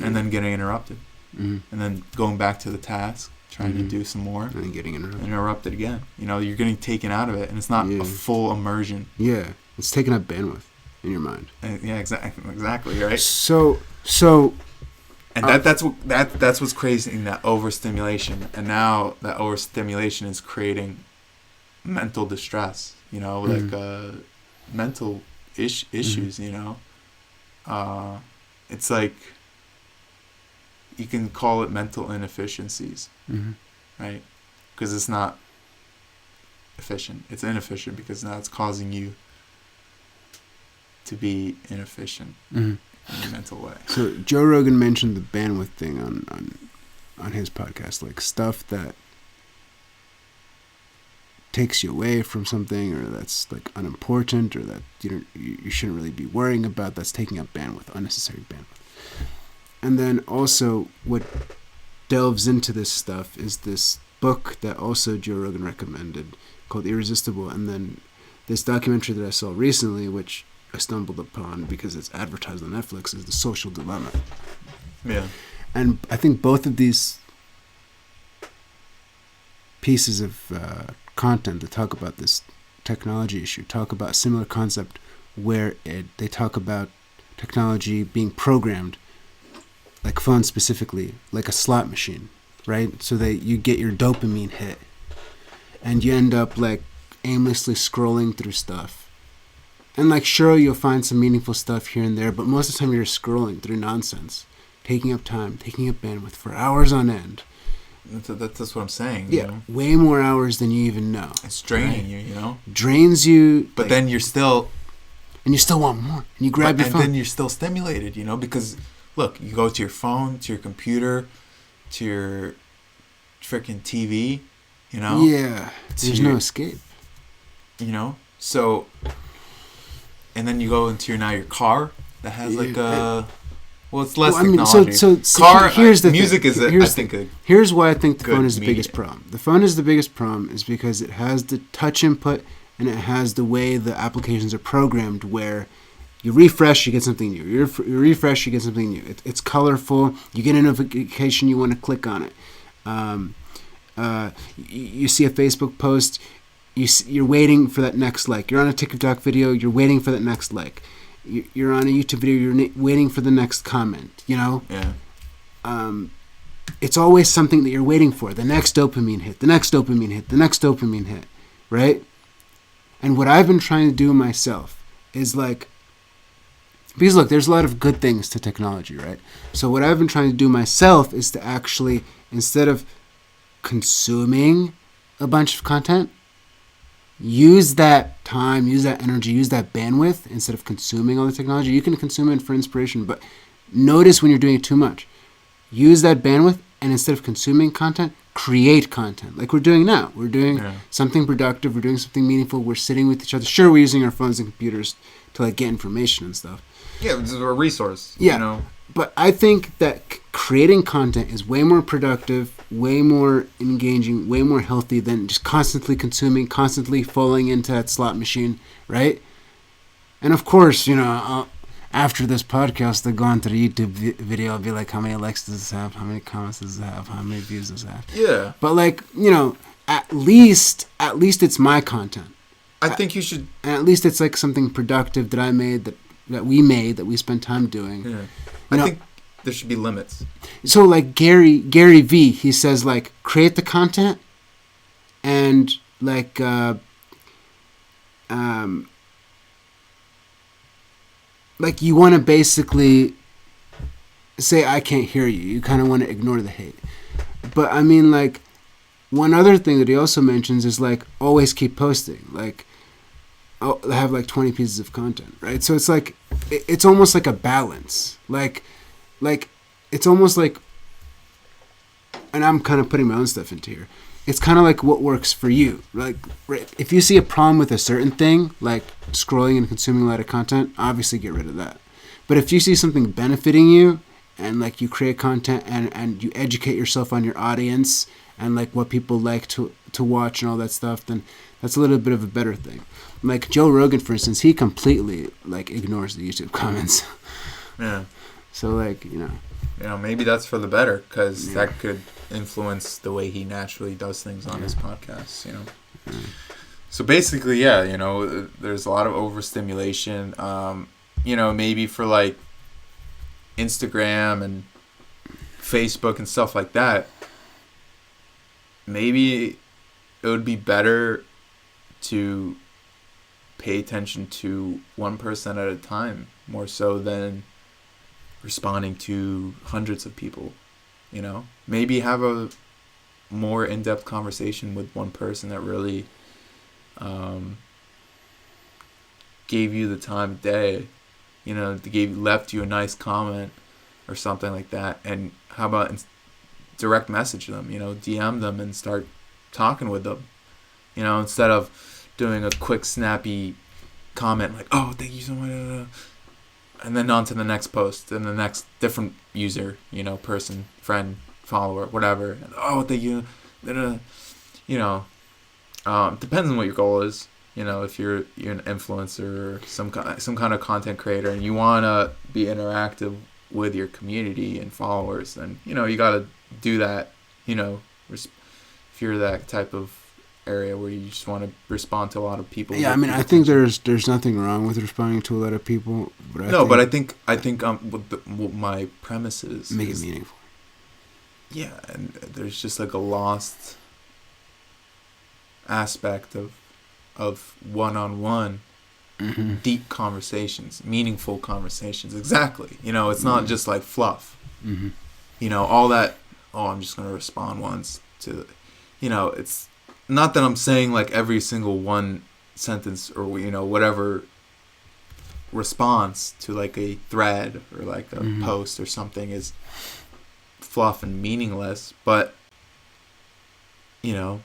and then getting interrupted. And then going back to the task, trying to do some more, and getting interrupted again. You're getting taken out of it, and it's not a full immersion. Yeah, it's taking up bandwidth in your mind. Yeah, exactly, right. So, and that's what's crazy in that overstimulation, and now that overstimulation is creating mental distress, like mental issues, it's like you can call it mental inefficiencies, right? Because it's not efficient. It's inefficient because now it's causing you to be inefficient in a mental way. So Joe Rogan mentioned the bandwidth thing on his podcast, like stuff that takes you away from something, or that's like unimportant, or that you shouldn't really be worrying about, that's taking up bandwidth, unnecessary bandwidth. And then also what delves into this stuff is this book that also Joe Rogan recommended called Irresistible, and then this documentary that I saw recently, which I stumbled upon because it's advertised on Netflix, is The Social Dilemma. Yeah. And I think both of these pieces of content that talk about this technology issue talk about a similar concept where they talk about technology being programmed, like phones specifically, like a slot machine, right? So that you get your dopamine hit and you end up like aimlessly scrolling through stuff. And like, sure, you'll find some meaningful stuff here and there, but most of the time you're scrolling through nonsense, taking up time, taking up bandwidth for hours on end. That's what I'm saying. Yeah, way more hours than you even know. It's draining you, Drains you. But like, then you're still... And you still want more. And you grab your phone. And then you're still stimulated, because, look, you go to your phone, to your computer, to your freaking TV, Yeah, there's no escape. So... And then you go into your car that has like a... Well, it's less technology. So car, here's the music thing. is, here's why I think the phone is the media. biggest problem. The phone is the biggest problem is because it has the touch input and it has the way the applications are programmed where you refresh, you get something new. You refresh, you get something new. It's colorful. You get a notification, you want to click on it. You see a Facebook post, you're waiting for that next like. You're on a TikTok video, you're waiting for that next like. You're on a YouTube video, you're waiting for the next comment, Yeah. It's always something that you're waiting for. The next dopamine hit, the next dopamine hit, the next dopamine hit, right? And what I've been trying to do myself is like, because look, there's a lot of good things to technology, right? So what I've been trying to do myself is to actually, instead of consuming a bunch of content, use that time, use that energy, use that bandwidth instead of consuming all the technology. You can consume it for inspiration, but notice when you're doing it too much. Use that bandwidth, and instead of consuming content, create content like we're doing now. We're doing something productive. We're doing something meaningful. We're sitting with each other. Sure, we're using our phones and computers to like get information and stuff. Yeah, this is a resource. Yeah, but I think that creating content is way more productive, way more engaging, way more healthy than just constantly consuming, constantly falling into that slot machine, right? And of course, after this podcast, I'll go onto the YouTube video, I'll be like, how many likes does this have? How many comments does this have? How many views does this have? Yeah. But like, at least it's my content. I think you should... And at least it's like something productive that I made, that we spent time doing. Yeah. I think there should be limits. So like Gary V, he says like create the content and like like you want to basically say I can't hear you. You kind of want to ignore the hate. But I mean like one other thing that he also mentions is like always keep posting. Like have like 20 pieces of content, right? So it's like it's almost like a balance. Like it's almost like, and I'm kind of putting my own stuff into here. It's kind of like what works for you. Like if you see a problem with a certain thing, like scrolling and consuming a lot of content, obviously get rid of that. But if you see something benefiting you and like you create content and you educate yourself on your audience and like what people like to watch and all that stuff, then that's a little bit of a better thing. Like Joe Rogan, for instance, he completely like ignores the YouTube comments. Yeah. So like, maybe that's for the better because that could influence the way he naturally does things on his podcasts, So basically, there's a lot of overstimulation. Maybe for like Instagram and Facebook and stuff like that, maybe it would be better to pay attention to one person at a time, more so than responding to hundreds of people. You know, maybe have a more in-depth conversation with one person that really gave you the time of day, you know, left you a nice comment or something like that. And how about direct message them, you know, DM them and start talking with them, you know, instead of doing a quick snappy comment like, oh, thank you so much, and then on to the next post and the next different user, you know, person, friend, follower, whatever. And, oh, thank you, you know. Depends on what your goal is. You know, if you're an influencer or some kind of content creator and you want to be interactive with your community and followers, then, you know, you got to do that, you know, if you're that type of area where you just want to respond to a lot of people. Yeah, I mean, I think there's nothing wrong with responding to a lot of people. But I think what my premise is make it meaningful. Yeah, and there's just like a lost aspect of one-on-one deep conversations, meaningful conversations. Exactly. You know, it's not just like fluff. You know, all that, oh, I'm just going to respond once to, you know, it's not that I'm saying like every single one sentence or, you know, whatever response to like a thread or like a post or something is fluff and meaningless, but, you know,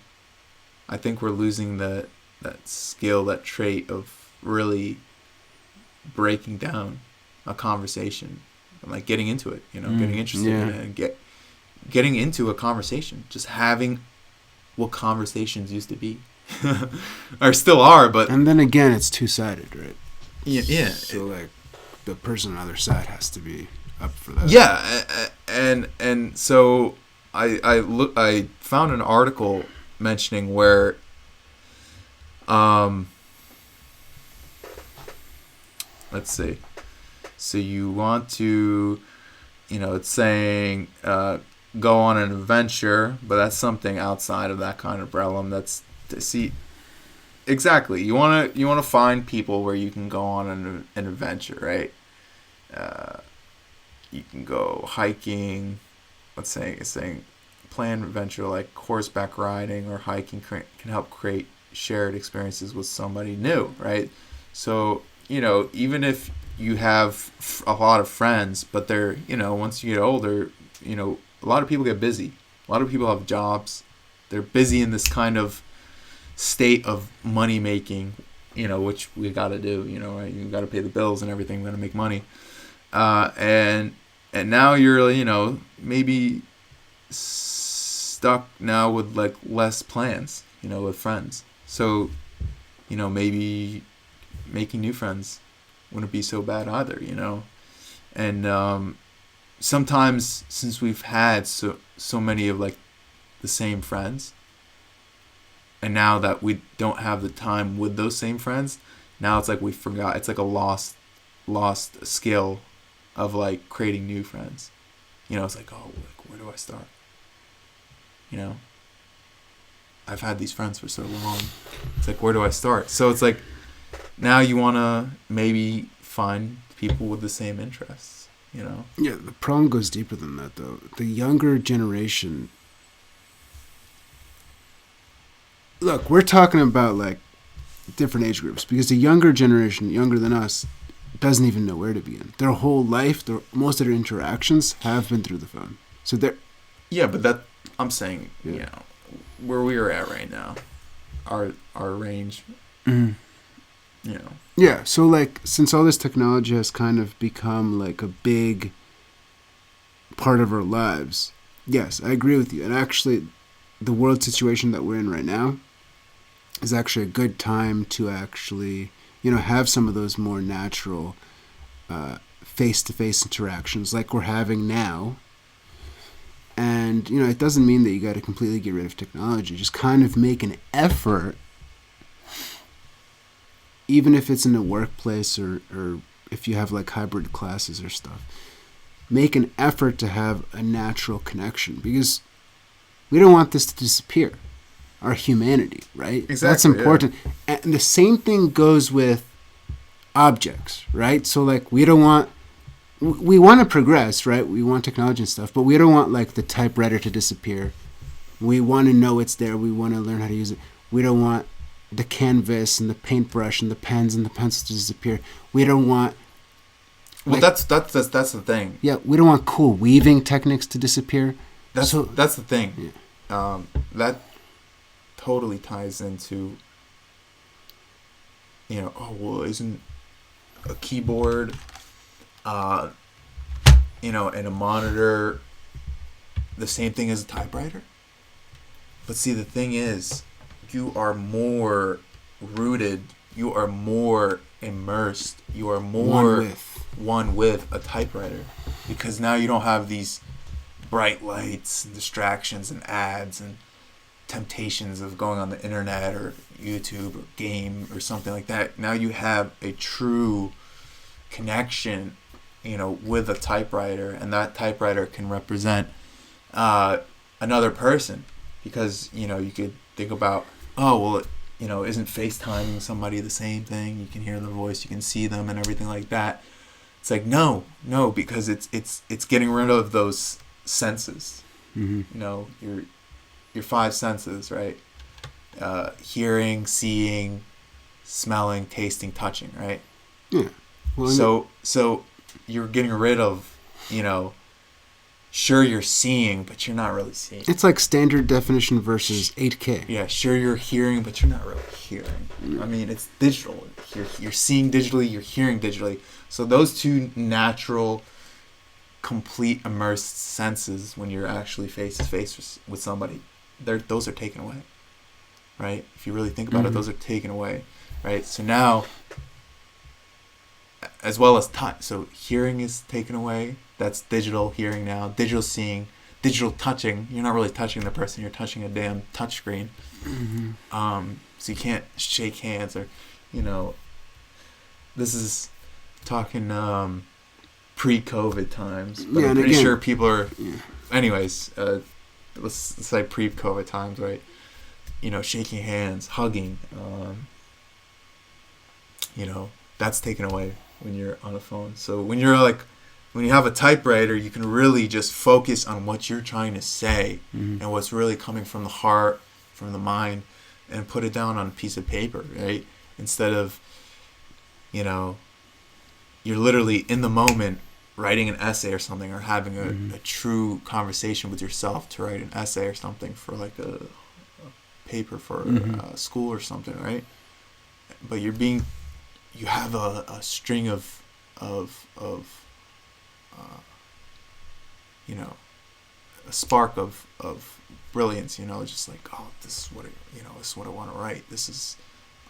I think we're losing that skill, that trait of really breaking down a conversation and like getting into it, you know, getting interested in it and getting into a conversation, just having what conversations used to be or still are, but and then again, it's two-sided, right? Yeah. So like the person on the other side has to be up for that. Yeah, and so I found an article mentioning where let's see. So you want to, you know, it's saying go on an adventure, but that's something outside of that kind of realm. That's exactly. You want to find people where you can go on an adventure, right? You can go hiking. Let's say it's saying plan adventure like horseback riding or hiking can help create shared experiences with somebody new, right? So, you know, even if you have a lot of friends, but they're, you know, once you get older, you know, a lot of people get busy. A lot of people have jobs. They're busy in this kind of state of money making, you know, which we got to do, you know, right? You got to pay the bills and everything. We got to make money. And now you're, you know, maybe stuck now with like less plans, you know, with friends. So, you know, maybe making new friends wouldn't be so bad either, you know. And sometimes since we've had so many of like the same friends, and now that we don't have the time with those same friends, now it's like we forgot. It's like a lost skill of like creating new friends. You know, it's like, oh, like, where do I start? You know, I've had these friends for so long. It's like, where do I start? So it's like, now you want to maybe find people with the same interests, you know? Yeah, the problem goes deeper than that, though. The younger generation... Look, we're talking about, like, different age groups, because the younger generation, younger than us, doesn't even know where to begin. Their whole life, most of their interactions have been through the phone. So they're... Yeah, but that... I'm saying, you know, where we are at right now, our range, you know. Yeah, so like since all this technology has kind of become like a big part of our lives, yes, I agree with you. And actually, the world situation that we're in right now is actually a good time to actually, you know, have some of those more natural face-to-face interactions like we're having now. And, you know, it doesn't mean that you got to completely get rid of technology. Just kind of make an effort, even if it's in a workplace or if you have like hybrid classes or stuff. Make an effort to have a natural connection, because we don't want this to disappear. our humanity, right? Exactly, That's important. Yeah. And the same thing goes with objects, right? So like we want to progress, right? We want technology and stuff, but we don't want like the typewriter to disappear. We want to know it's there. We want to learn how to use it. We don't want the canvas and the paintbrush and the pens and the pencils to disappear. We don't want. Well, that's the thing. Yeah, we don't want cool weaving techniques to disappear. That's the thing. Yeah. That totally ties into. Isn't a keyboard, and a monitor the same thing as a typewriter? But see, the thing is, you are more rooted, you are more immersed, you are more one with a typewriter, because now you don't have these bright lights and distractions and ads and temptations of going on the internet or YouTube or game or something like that. Now you have a true connection, with a typewriter, and that typewriter can represent another person, because you could think about, isn't FaceTiming somebody the same thing? You can hear their voice, you can see them, and everything like that. It's like no, because it's getting rid of those senses. Mm-hmm. Your five senses, right? Hearing, seeing, smelling, tasting, touching, right? Yeah. Well, so you're getting rid of, sure you're seeing, but you're not really seeing. It's like standard definition versus 8K. Yeah, sure you're hearing, but you're not really hearing. I mean, it's digital. You're seeing digitally, you're hearing digitally. So those two natural, complete immersed senses, when you're actually face to face with somebody, those are taken away, right? If you really think about it, those are taken away, right? So now, as well as touch, so hearing is taken away. That's digital hearing now. Digital seeing, digital touching. You're not really touching the person. You're touching a damn touchscreen. Mm-hmm. So you can't shake hands or, this is talking pre-COVID times. But I'm pretty sure people are. Yeah. Anyways, let's say pre-COVID times, right? Shaking hands, hugging. That's taken away when you're on a phone. So when you have a typewriter, you can really just focus on what you're trying to say and what's really coming from the heart, from the mind, and put it down on a piece of paper, right? Instead of, you're literally in the moment writing an essay or something, or having a true conversation with yourself to write an essay or something for like a paper for school or something, right? But you have a string of a spark of brilliance, just like, this is what I want to write.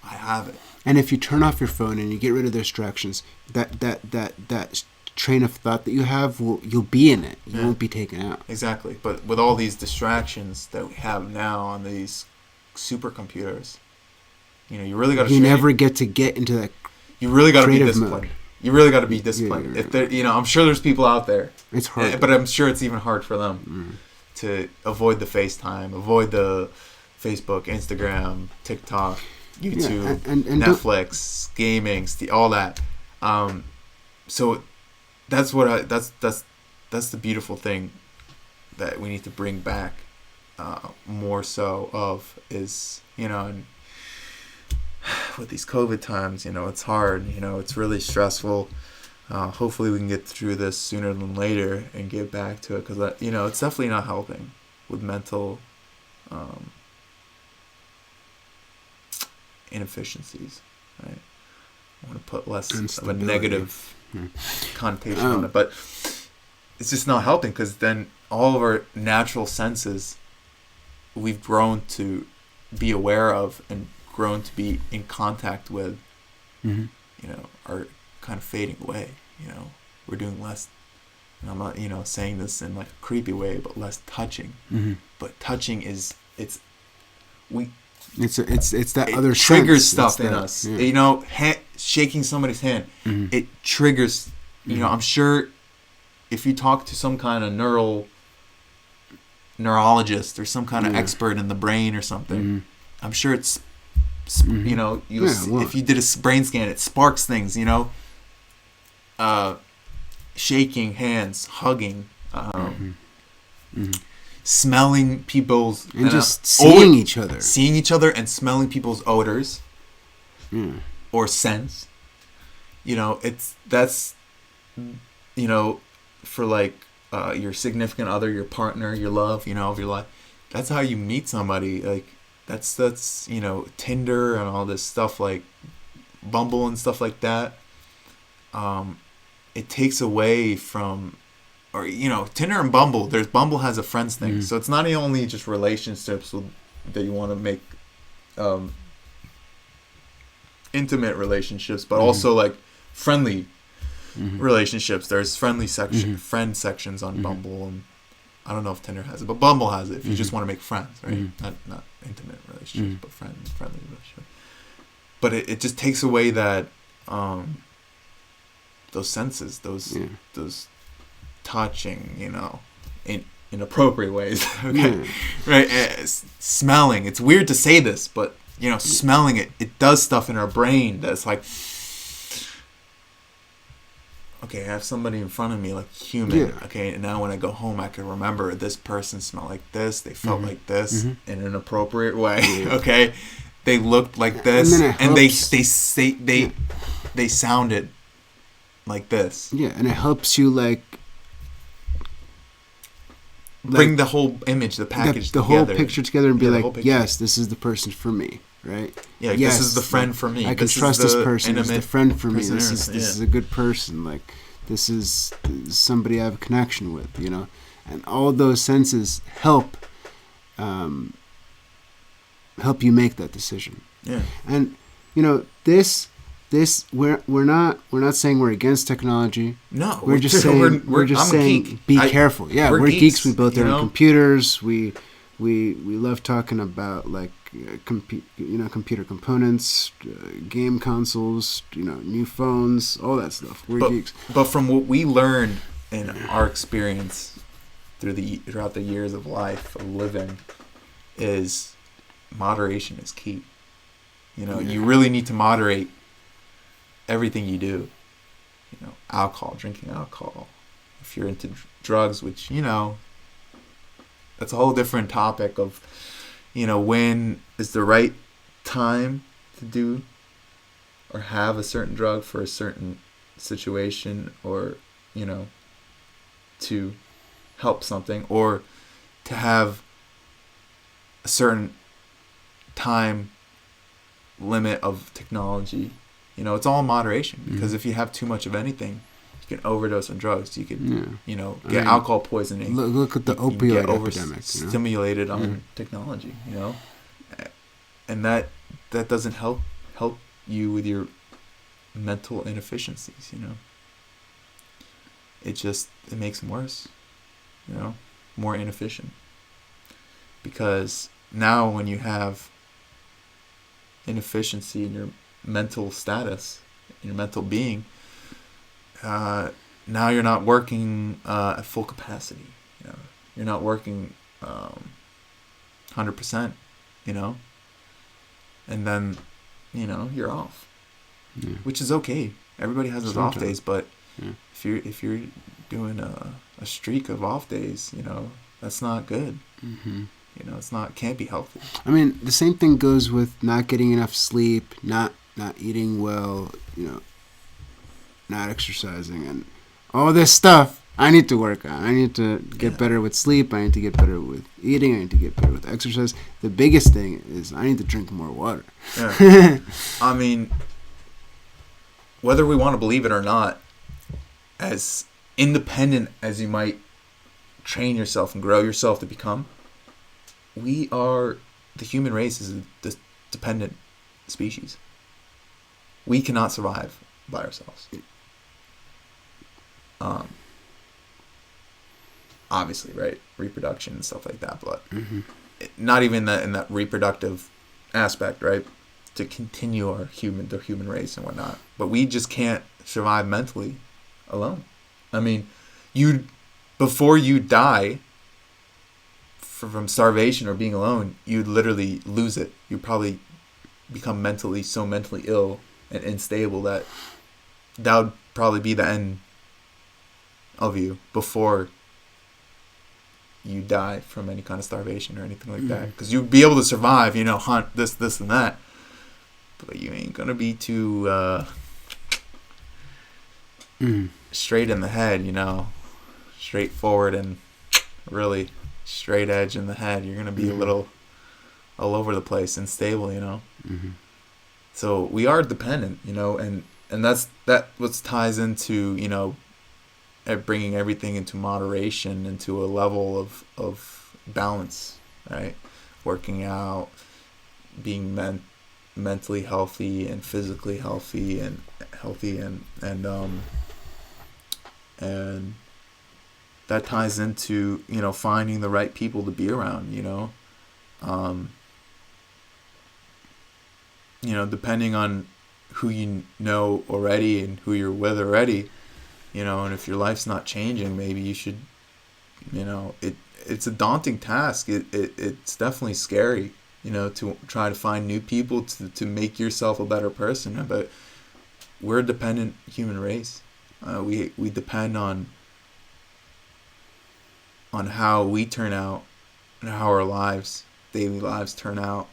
I have it. And if you turn off your phone and you get rid of the distractions, that train of thought that you have, you'll be in it. You won't be taken out. Exactly. But with all these distractions that we have now on these supercomputers, you really got to. You never get into that. You really got to be disciplined. Mode. You really got to be disciplined. Yeah. If there, I'm sure there's people out there. It's hard, but I'm sure it's even hard for them to avoid the FaceTime, avoid the Facebook, Instagram, TikTok, YouTube, and Netflix, gaming, all that. So that's that's the beautiful thing that we need to bring back more so of is, and with these COVID times, it's hard, it's really stressful. Hopefully we can get through this sooner than later and get back to it, because it's definitely not helping with mental inefficiencies, right? I want to put less of a negative connotation on it, but it's just not helping, because then all of our natural senses we've grown to be aware of and grown to be in contact with, are kind of fading away. We're doing less, and I'm not saying this in like a creepy way, but less touching. But touching it's that other triggers sense. stuff in us. Shaking somebody's hand, it triggers. I'm sure if you talk to some kind of neural neurologist or some kind of expert in the brain or something. Mm-hmm. I'm sure it's, you know, well, if you did a brain scan, it sparks things, you know, shaking hands, hugging, smelling people's and just seeing each other, and smelling people's odors or scents. You know, that's you know, for like your significant other, your partner, your love, you know, of your life. That's how you meet somebody. Like that's you know, Tinder and all this stuff, like Bumble and stuff like that. It takes away from, or you know, Tinder and Bumble. Bumble has a friends thing, so it's not only just relationships that you want to make, intimate relationships, but also like friendly relationships. There's friend sections on Bumble, and I don't know if Tinder has it, but Bumble has it. If you just want to make friends, right? Not intimate relationships, but friendly relationships. But it just takes away that those senses, those touching, you know, in inappropriate ways. Okay, right? Smelling. It's weird to say this, but you know, smelling it does stuff in our brain that's like, okay, I have somebody in front of me, like human. Yeah. Okay, and now when I go home, I can remember this person smelled like this. They felt like this in an appropriate way. Yeah. Okay, they looked like this, and they sounded like this. Yeah, and it helps you like bring the whole image, the package, the together. whole picture together, and be like, yes, this is the person for me, right? Yeah, yes, this is the friend for me. I can trust this person. This is the friend for me. This is a good person. Like this is somebody I have a connection with, you know, and all those senses help you make that decision. Yeah, and you know this we're not saying we're against technology. No, we're just saying we're just saying be careful. Yeah, we're geeks. We both are on computers. We love talking about like computer components, game consoles, you know, new phones, all that stuff. We're geeks. But from what we learned in our experience throughout the years of life of living, is moderation is key. You know, you really need to moderate everything you do. You know, drinking alcohol. If you're into drugs, which, you know, that's a whole different topic of, you know, when is the right time to do or have a certain drug for a certain situation, or, you know, to help something, or to have a certain time limit of technology. You know, it's all in moderation, because if you have too much of anything, you can overdose on drugs. You could, you know, get alcohol poisoning. Look at the opioid epidemic. Overstimulated on technology, you know, and that doesn't help you with your mental inefficiencies. You know, it makes them worse. You know, more inefficient, because now when you have inefficiency in your mental status, your mental being, now you're not working at full capacity. You know, you're not working 100%. You know, and then, you know, you're off, which is okay. Everybody has those off days, but if you're doing a streak of off days, you know, that's not good. You know, can't be healthy. I mean, the same thing goes with not getting enough sleep, not eating well, you know, not exercising, and all this stuff I need to work on. I need to get better with sleep. I need to get better with eating. I need to get better with exercise. The biggest thing is I need to drink more water. Yeah. I mean, whether we want to believe it or not, as independent as you might train yourself and grow yourself to become, the human race is a dependent species. We cannot survive by ourselves. Obviously, right? Reproduction and stuff like that, but not even in that reproductive aspect, right? To continue the human race and whatnot. But we just can't survive mentally alone. I mean, before you die, from starvation or being alone, you'd literally lose it. You'd probably become so mentally ill and unstable that would probably be the end of you before you die from any kind of starvation or anything like that. Because you'd be able to survive, hunt this and that, but you ain't gonna be too straight in the head, straightforward and really straight edge in the head. You're gonna be a little all over the place, unstable, So we are dependent, and that what ties into bringing everything into moderation, into a level of balance, right? Working out, being mentally healthy and physically healthy and that ties into finding the right people to be around, depending on who you know already and who you're with already, and if your life's not changing, maybe you should, it's a daunting task. It's definitely scary, to try to find new people to make yourself a better person. But we're a dependent human race. We depend on how we turn out and how our daily lives turn out.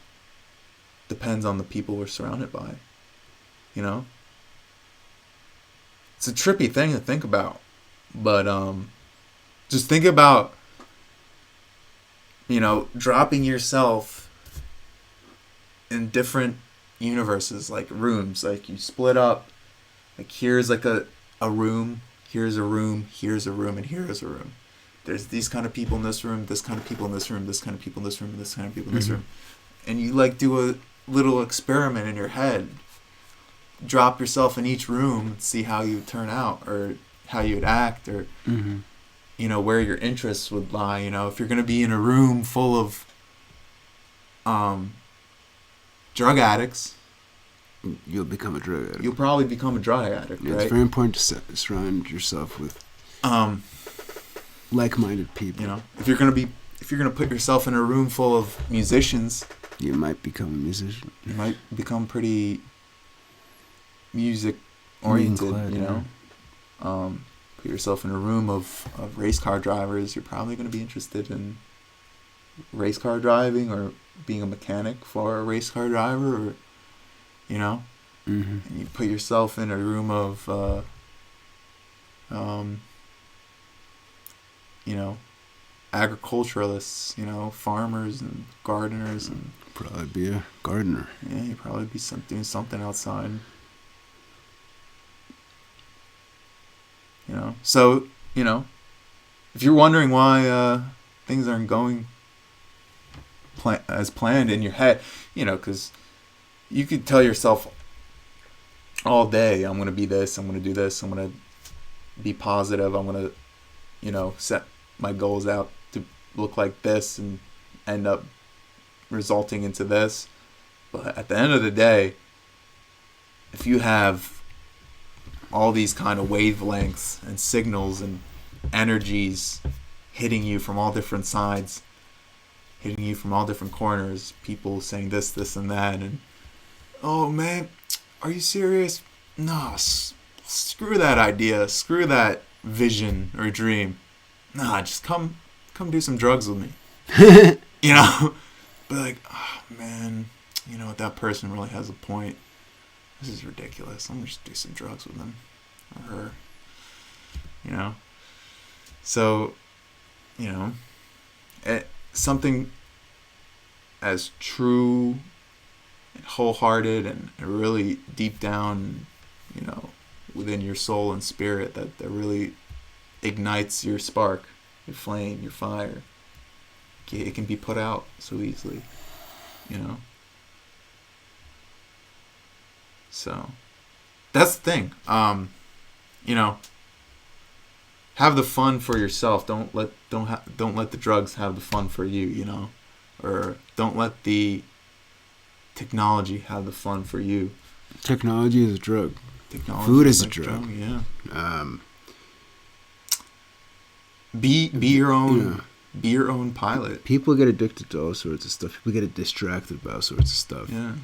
Depends on the people we're surrounded by, It's a trippy thing to think about, but just think about, dropping yourself in different universes, like rooms, like you split up, like here's like a room, here's a room, here's a room, and here's a room. There's these kind of people in this room, this kind of people in this room, this kind of people in this room, and this kind of people in this room. And you like do a little experiment in your head. Drop yourself in each room, see how you would turn out, or how you would act, or where your interests would lie. If you're going to be in a room full of drug addicts, you'll become a drug addict. You'll probably become a drug addict, right? It's very important to surround yourself with like-minded people. If you're gonna put yourself in a room full of musicians, you might become a musician. You might become pretty music oriented, Put yourself in a room of race car drivers, you're probably going to be interested in race car driving or being a mechanic for a race car driver, or and you put yourself in a room of agriculturalists, farmers and gardeners, and probably be a gardener. Yeah, you'd probably be doing something outside. So, if you're wondering why things aren't going as planned in your head, because you could tell yourself all day, I'm going to be this, I'm going to do this, I'm going to be positive, I'm going to, set my goals out to look like this and end up resulting into this. But at the end of the day, if you have all these kind of wavelengths and signals and energies hitting you from all different sides, hitting you from all different corners, people saying this, and that, and, oh man, are you serious? No, screw that idea, screw that vision or dream. Nah, just come do some drugs with me. But like, oh man, that person really has a point. This is ridiculous. I'm gonna just do some drugs with them or her. So, something as true and wholehearted and really deep down, within your soul and spirit that really ignites your spark, your flame, your fire. It can be put out so easily, So that's the thing. Have the fun for yourself. Don't let the drugs have the fun for you, or don't let the technology have the fun for you. Technology is a drug. Food is a drug. Yeah. Be your own Be your own pilot. People get addicted to all sorts of stuff. People get distracted by all sorts of stuff. Yeah.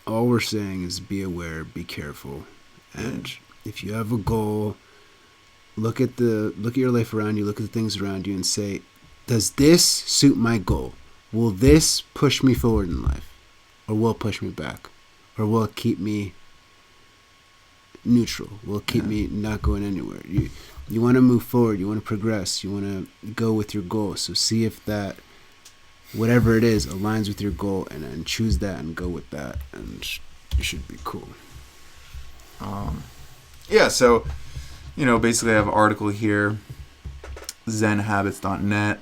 All we're saying is be aware, be careful, and if you have a goal, look at your life around you, look at the things around you, and say, does this suit my goal? Will this push me forward in life, or will it push me back, or will it keep me neutral? Will it keep me not going anywhere? You want to move forward. You want to progress. You want to go with your goal. So see if that, whatever it is, aligns with your goal, and choose that and go with that, and you should be cool. So, basically I have an article here, zenhabits.net.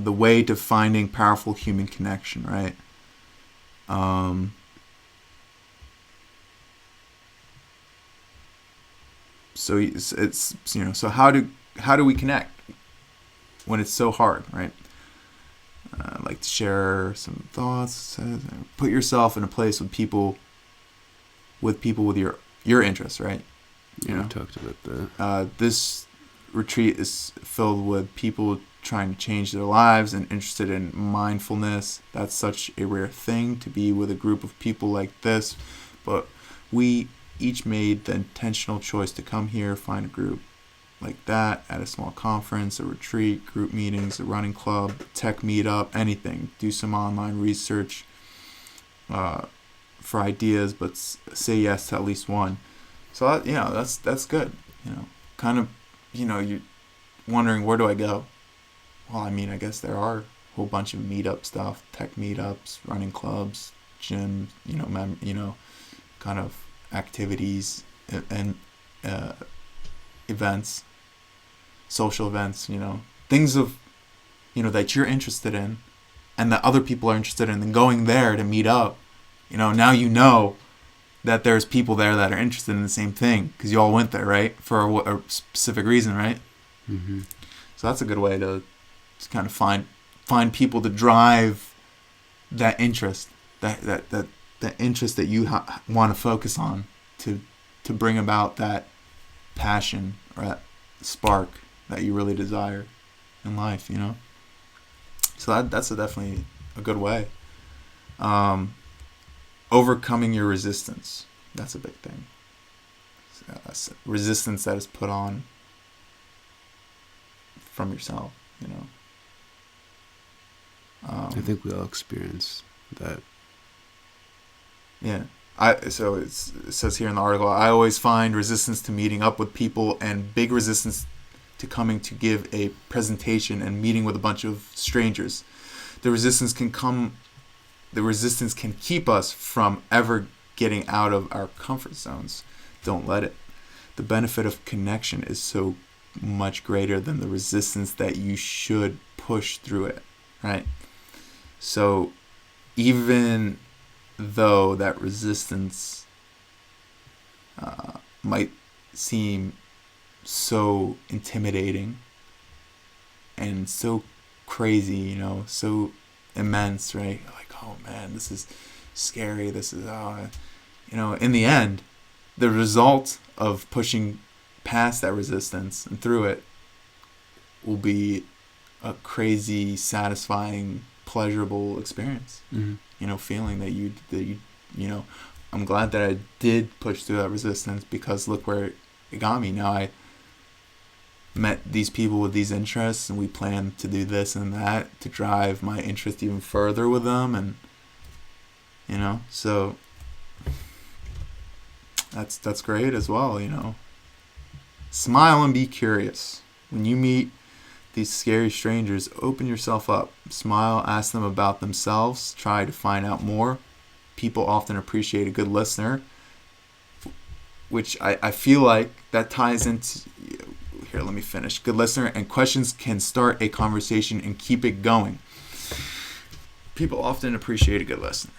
The way to finding powerful human connection, right? So it's so how do we connect when it's so hard, right? I'd like to share some thoughts. Put yourself in a place with people with your interests, right? We talked about that. This retreat is filled with people trying to change their lives and interested in mindfulness. That's such a rare thing, to be with a group of people like this, but we each made the intentional choice to come here, find a group like that at a small conference, a retreat, group meetings, a running club, tech meetup, anything. Do some online research for ideas, but say yes to at least one. So that's good. You're wondering, where do I go? Well, I guess there are a whole bunch of meetup stuff, tech meetups, running clubs, gyms, kind of activities and events, social events, things of, that you're interested in and that other people are interested in, and going there to meet up, now that there's people there that are interested in the same thing because you all went there, right? For a specific reason, right? Mm-hmm. So that's a good way to kind of find people to drive that interest, that interest that you want to focus on, to bring about that passion or that spark that you really desire in life, So that's definitely a good way. Overcoming your resistance. That's a big thing. Resistance that is put on from yourself, I think we all experience that. Yeah. So it says here in the article, I always find resistance to meeting up with people and big resistance to coming to give a presentation and meeting with a bunch of strangers. The resistance can keep us from ever getting out of our comfort zones. Don't let it. The benefit of connection is so much greater than the resistance that you should push through it, right? So even though that resistance might seem so intimidating and so crazy, so immense, right? Like, oh man, this is scary. This is, in the end, the result of pushing past that resistance and through it will be a crazy, satisfying, pleasurable experience. Mm-hmm. Feeling that you I'm glad that I did push through that resistance, because look where it got me. Now I met these people with these interests, and we plan to do this and that to drive my interest even further with them, and so that's great as well. Smile and be curious. When you meet these scary strangers, open yourself up. Smile, ask them about themselves, try to find out more. People often appreciate a good listener, which I feel like that ties into, here, let me finish. Good listener and questions can start a conversation and keep it going. People often appreciate a good listener.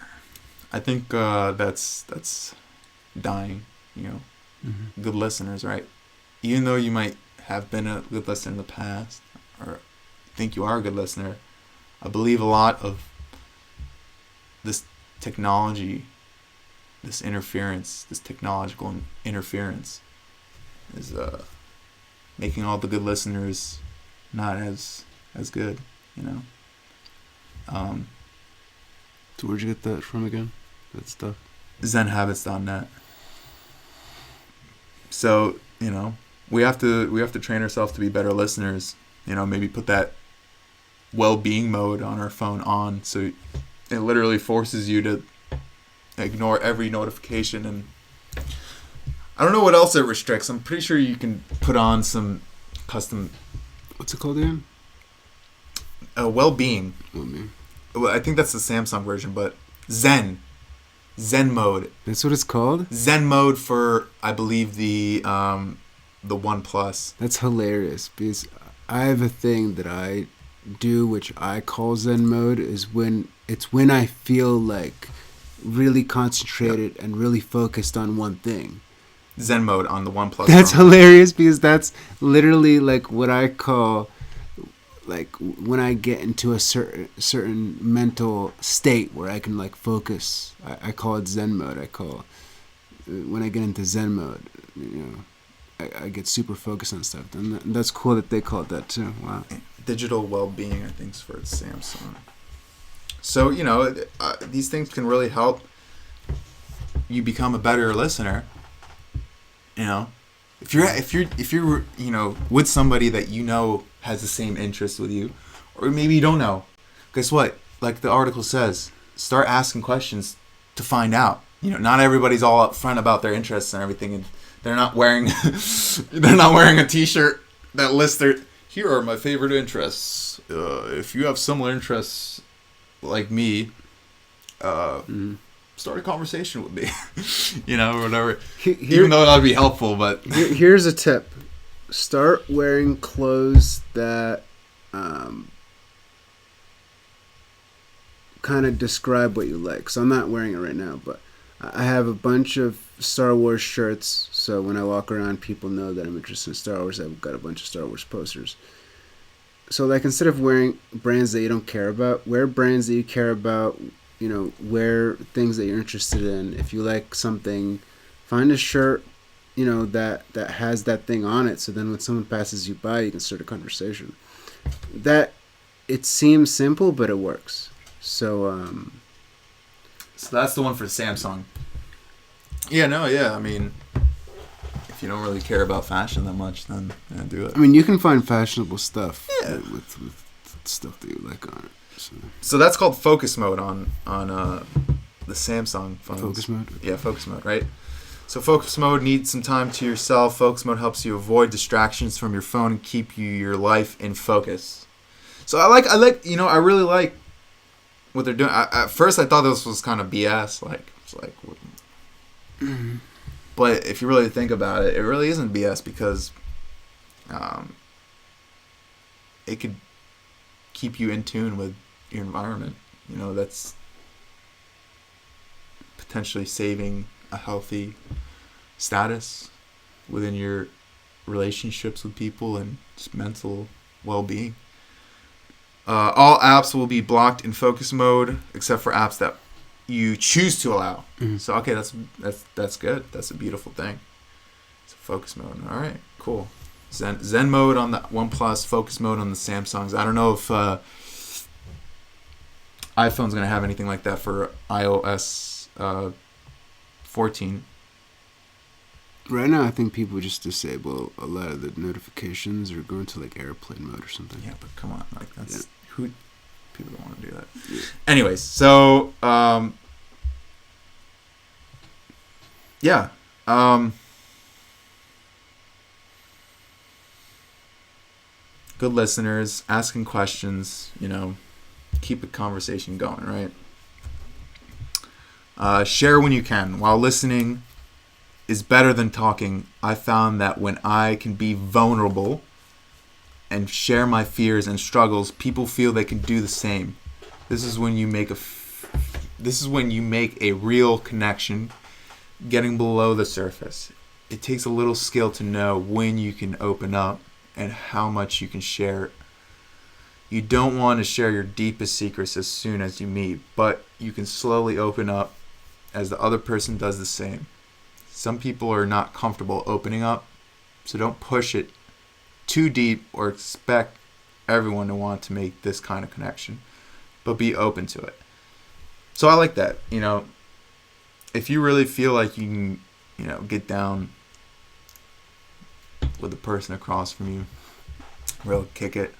I think that's dying, Mm-hmm. Good listeners, right? Even though you might have been a good listener in the past, or think you are a good listener, I believe a lot of this technology, this technological interference is making all the good listeners not as good, you know. So where'd you get that from again? That stuff? ZenHabits.net. So, you know, we have to train ourselves to be better listeners. You know, maybe put that well-being mode on our phone on, so it literally forces you to ignore every notification. And I don't know what else it restricts. I'm pretty sure you can put on some custom. What's it called again? Well-being. Well-being. Well, I think that's the Samsung version, but Zen mode. That's what it's called? Zen mode for, I believe, the OnePlus. That's hilarious, because I have a thing that I do, which I call Zen mode, is when I feel like really concentrated and really focused on one thing. Zen mode on the OnePlus. That's hilarious, because that's literally like what I call, like, when I get into a certain mental state where I can like focus. I call it Zen mode. I call when I get into Zen mode, you know, I get super focused on stuff. And that's cool that they call it that too. Wow. Digital well-being, I think, is for Samsung. So, you know, these things can really help you become a better listener. You know, if you're you know, with somebody that you know has the same interests with you, or maybe you don't know, guess what? Like the article says, start asking questions to find out. You know, not everybody's all upfront about their interests and everything, and they're not wearing a T-shirt that lists their, here are my favorite interests. If you have similar interests like me, start a conversation with me. You know, or whatever. Even though that would be helpful, but here's a tip: start wearing clothes that kind of describe what you like. So I'm not wearing it right now, but I have a bunch of Star Wars shirts, so when I walk around, people know that I'm interested in Star Wars. I've got a bunch of Star Wars posters. So, like, instead of wearing brands that you don't care about, wear brands that you care about. You know, wear things that you're interested in. If you like something, find a shirt, you know, that has that thing on it, so then when someone passes you by, you can start a conversation. That, it seems simple, but it works. So that's the one for Samsung. Yeah, I mean, if you don't really care about fashion that much, then do it. I mean, you can find fashionable stuff with stuff that you like on it. So that's called focus mode on the Samsung phones. Focus mode? Yeah, focus mode, right? So focus mode needs some time to yourself. Focus mode helps you avoid distractions from your phone and keep your life in focus. So I like, you know, I really like what they're doing. At first, I thought this was kind of BS. But if you really think about it, it really isn't BS, because it could keep you in tune with your environment. You know, that's potentially saving a healthy status within your relationships with people and just mental well-being. All apps will be blocked in focus mode except for apps that you choose to allow. Mm-hmm. So okay, that's good. That's a beautiful thing. It's a focus mode. All right, cool. Zen mode on the OnePlus, focus mode on the Samsungs. I don't know if iPhone's gonna have anything like that for iOS 14. Right now, I think people just disable a lot of the notifications or go into like airplane mode or something. Yeah, but come on, like that's who people don't want to do that. Yeah. Anyways, so good listeners, asking questions, you know, keep a conversation going, right? Share when you can. While listening is better than talking, I found that when I can be vulnerable and share my fears and struggles, people feel they can do the same. This is when you make a real connection, getting below the surface. It takes a little skill to know when you can open up and how much you can share. You don't want to share your deepest secrets as soon as you meet, but you can slowly open up as the other person does the same. Some people are not comfortable opening up, so don't push it too deep or expect everyone to want to make this kind of connection, but be open to it. So I like that. If you really feel like you can, get down with the person across from you, really kick it,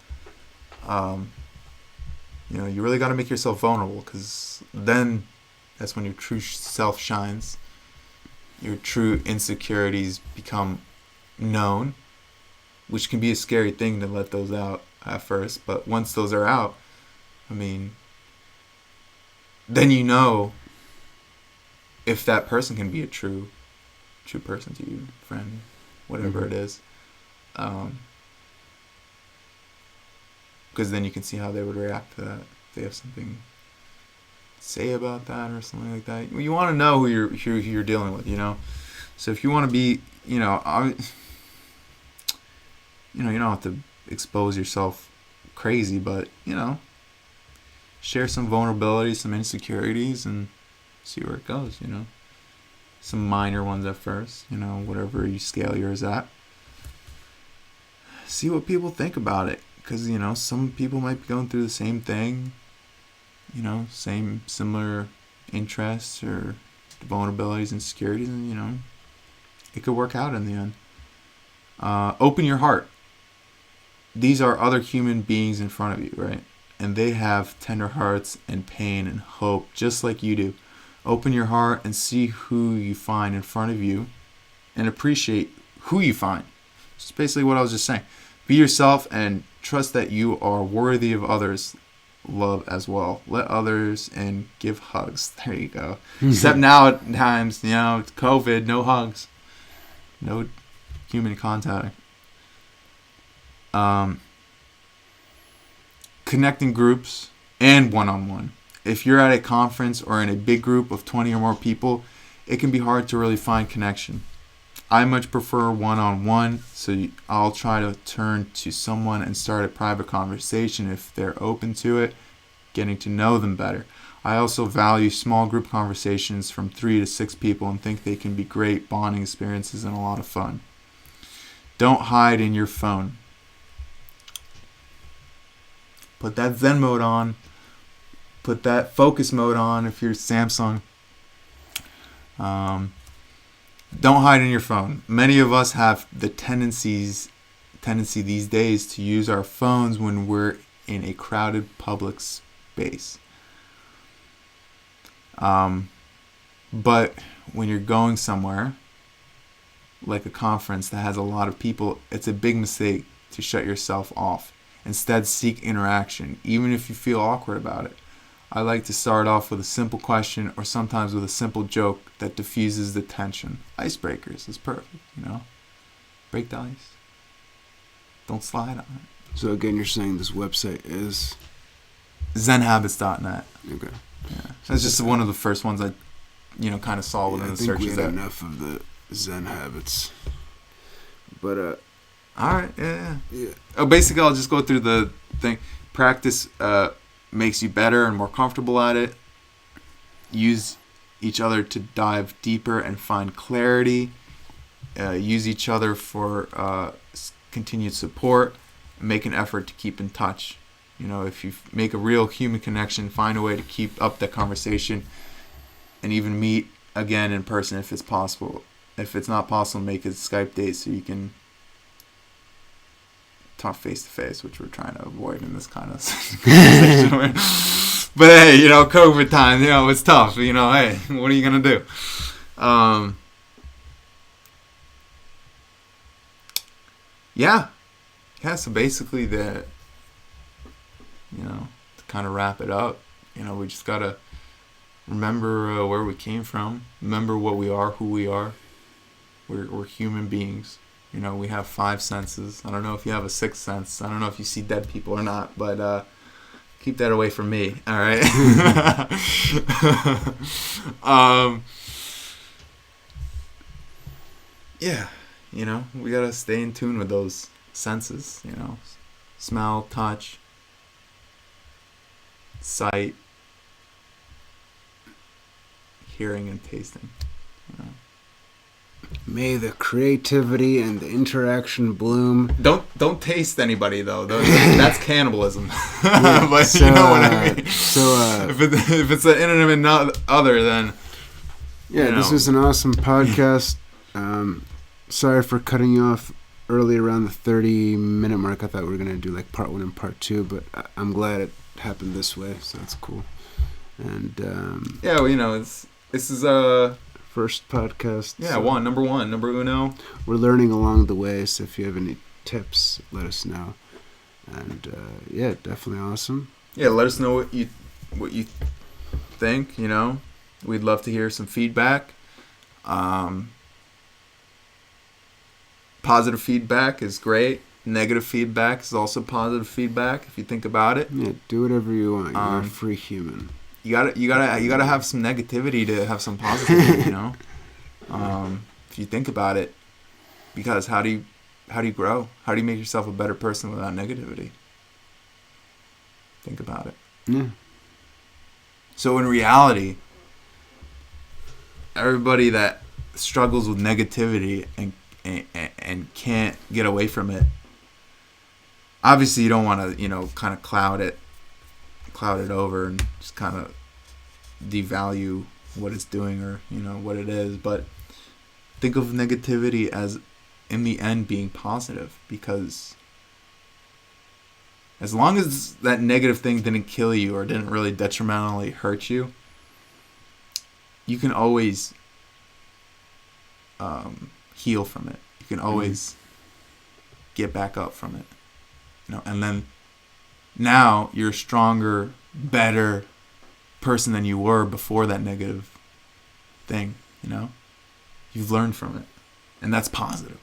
you really got to make yourself vulnerable, because then that's when your true self shines. Your true insecurities become known, which can be a scary thing to let those out at first. But once those are out, then if that person can be a true person to you, friend, whatever it is. Because then you can see how they would react to that. If they have something to say about that or something like that. You want to know who you're dealing with, So if you want to be, you don't have to expose yourself crazy, but, share some vulnerabilities, some insecurities, and see where it goes, Some minor ones at first, whatever you scale yours at. See what people think about it. Because, some people might be going through the same thing, similar interests or vulnerabilities, insecurities, and, it could work out in the end. Open your heart. These are other human beings in front of you, right? And they have tender hearts and pain and hope, just like you do. Open your heart and see who you find in front of you and appreciate who you find. It's basically what I was just saying. Be yourself and trust that you are worthy of others' love as well. Let others and give hugs. There you go. Except now at times, it's COVID, no hugs. No human contact. Connecting groups and one-on-one. If you're at a conference or in a big group of 20 or more people, it can be hard to really find connection. I much prefer one-on-one, so I'll try to turn to someone and start a private conversation if they're open to it, getting to know them better. I also value small group conversations from 3 to 6 people and think they can be great bonding experiences and a lot of fun. Don't hide in your phone. Put that Zen mode on. Put that focus mode on if you're Samsung. Don't hide in your phone. Many of us have the tendency these days to use our phones when we're in a crowded public space. But when you're going somewhere, like a conference that has a lot of people, it's a big mistake to shut yourself off. Instead, seek interaction, even if you feel awkward about it. I like to start off with a simple question or sometimes with a simple joke that diffuses the tension. Icebreakers is perfect, Break the ice. Don't slide on it. So again, you're saying this website is zenhabits.net. Okay. Yeah. That's just one of the first ones I, kind of saw within the searches. I think we had enough of the Zen habits. But all right, yeah. Oh, basically, I'll just go through the thing. Practice makes you better and more comfortable at it. Use each other to dive deeper and find clarity. Use each other for continued support. Make an effort to keep in touch. If you make a real human connection, find a way to keep up that conversation and even meet again in person if it's possible. If it's not possible, make a Skype date so you can talk face to face, which we're trying to avoid in this kind of conversation. But hey, COVID time, it's tough. Hey, what are you gonna do? Yeah. So basically, to kind of wrap it up, we just gotta remember where we came from. Remember what we are, who we are. We're human beings. We have 5 senses. I don't know if you have a 6th sense. I don't know if you see dead people or not, but keep that away from me. All right. Yeah. We gotta stay in tune with those senses. Smell, touch, sight, hearing, and tasting. May the creativity and the interaction bloom. Don't taste anybody though. That's cannibalism. Yeah, but so, you know what I mean. So if it's an inanimate other, then yeah, this was an awesome podcast. Sorry for cutting you off early around the 30-minute mark. I thought we were gonna do like part 1 and part 2, but I'm glad it happened this way. So that's cool. And yeah, well, this is a first podcast. Yeah, so number uno. We're learning along the way, so if you have any tips, let us know. And yeah, definitely awesome. Yeah, let us know what you think. We'd love to hear some feedback. Positive feedback is great. Negative feedback is also positive feedback if you think about it. Yeah, do whatever you want. You're a free human. You gotta have some negativity to have some positivity. If you think about it, because how do you grow? How do you make yourself a better person without negativity? Think about it. Yeah. So in reality, everybody that struggles with negativity and can't get away from it, obviously you don't want to kind of cloud it over and just kind of devalue what it's doing or what it is, but think of negativity as in the end being positive, because as long as that negative thing didn't kill you or didn't really detrimentally hurt you, you can always heal from it. You can always get back up from it. And then now you're a stronger, better person than you were before that negative thing. You've learned from it, and that's positive,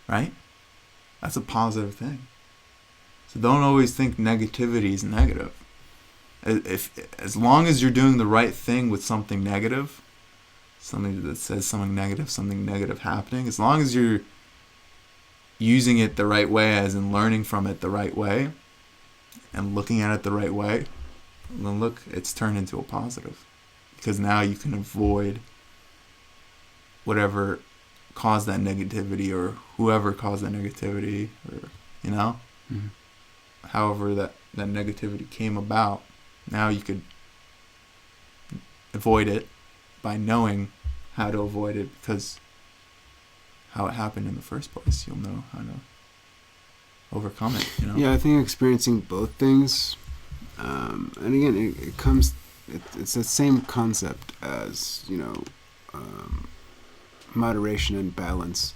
right? That's a positive thing. So don't always think negativity is negative. As long as you're doing the right thing with something negative, something that says something negative happening, as long as you're using it the right way, as in learning from it the right way and looking at it the right way, then look, it's turned into a positive, because now you can avoid whatever caused that negativity or whoever caused that negativity, or however that negativity came about. Now you could avoid it by knowing how to avoid it, because how it happened in the first place. You'll know how to overcome it. Yeah, I think experiencing both things, and again, it's the same concept as moderation and balance.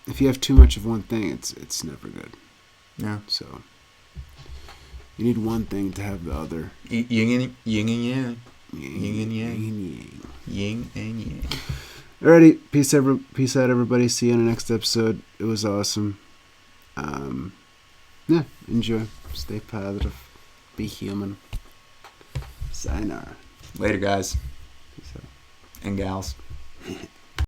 If you have too much of one thing, it's never good. Yeah. So you need one thing to have the other. Yin and yang. Yin and yang. Yin and yang. Alrighty, peace out, everybody. See you in the next episode. It was awesome. Yeah, enjoy. Stay positive. Be human. Sayonara. Later, guys. Peace out. And gals.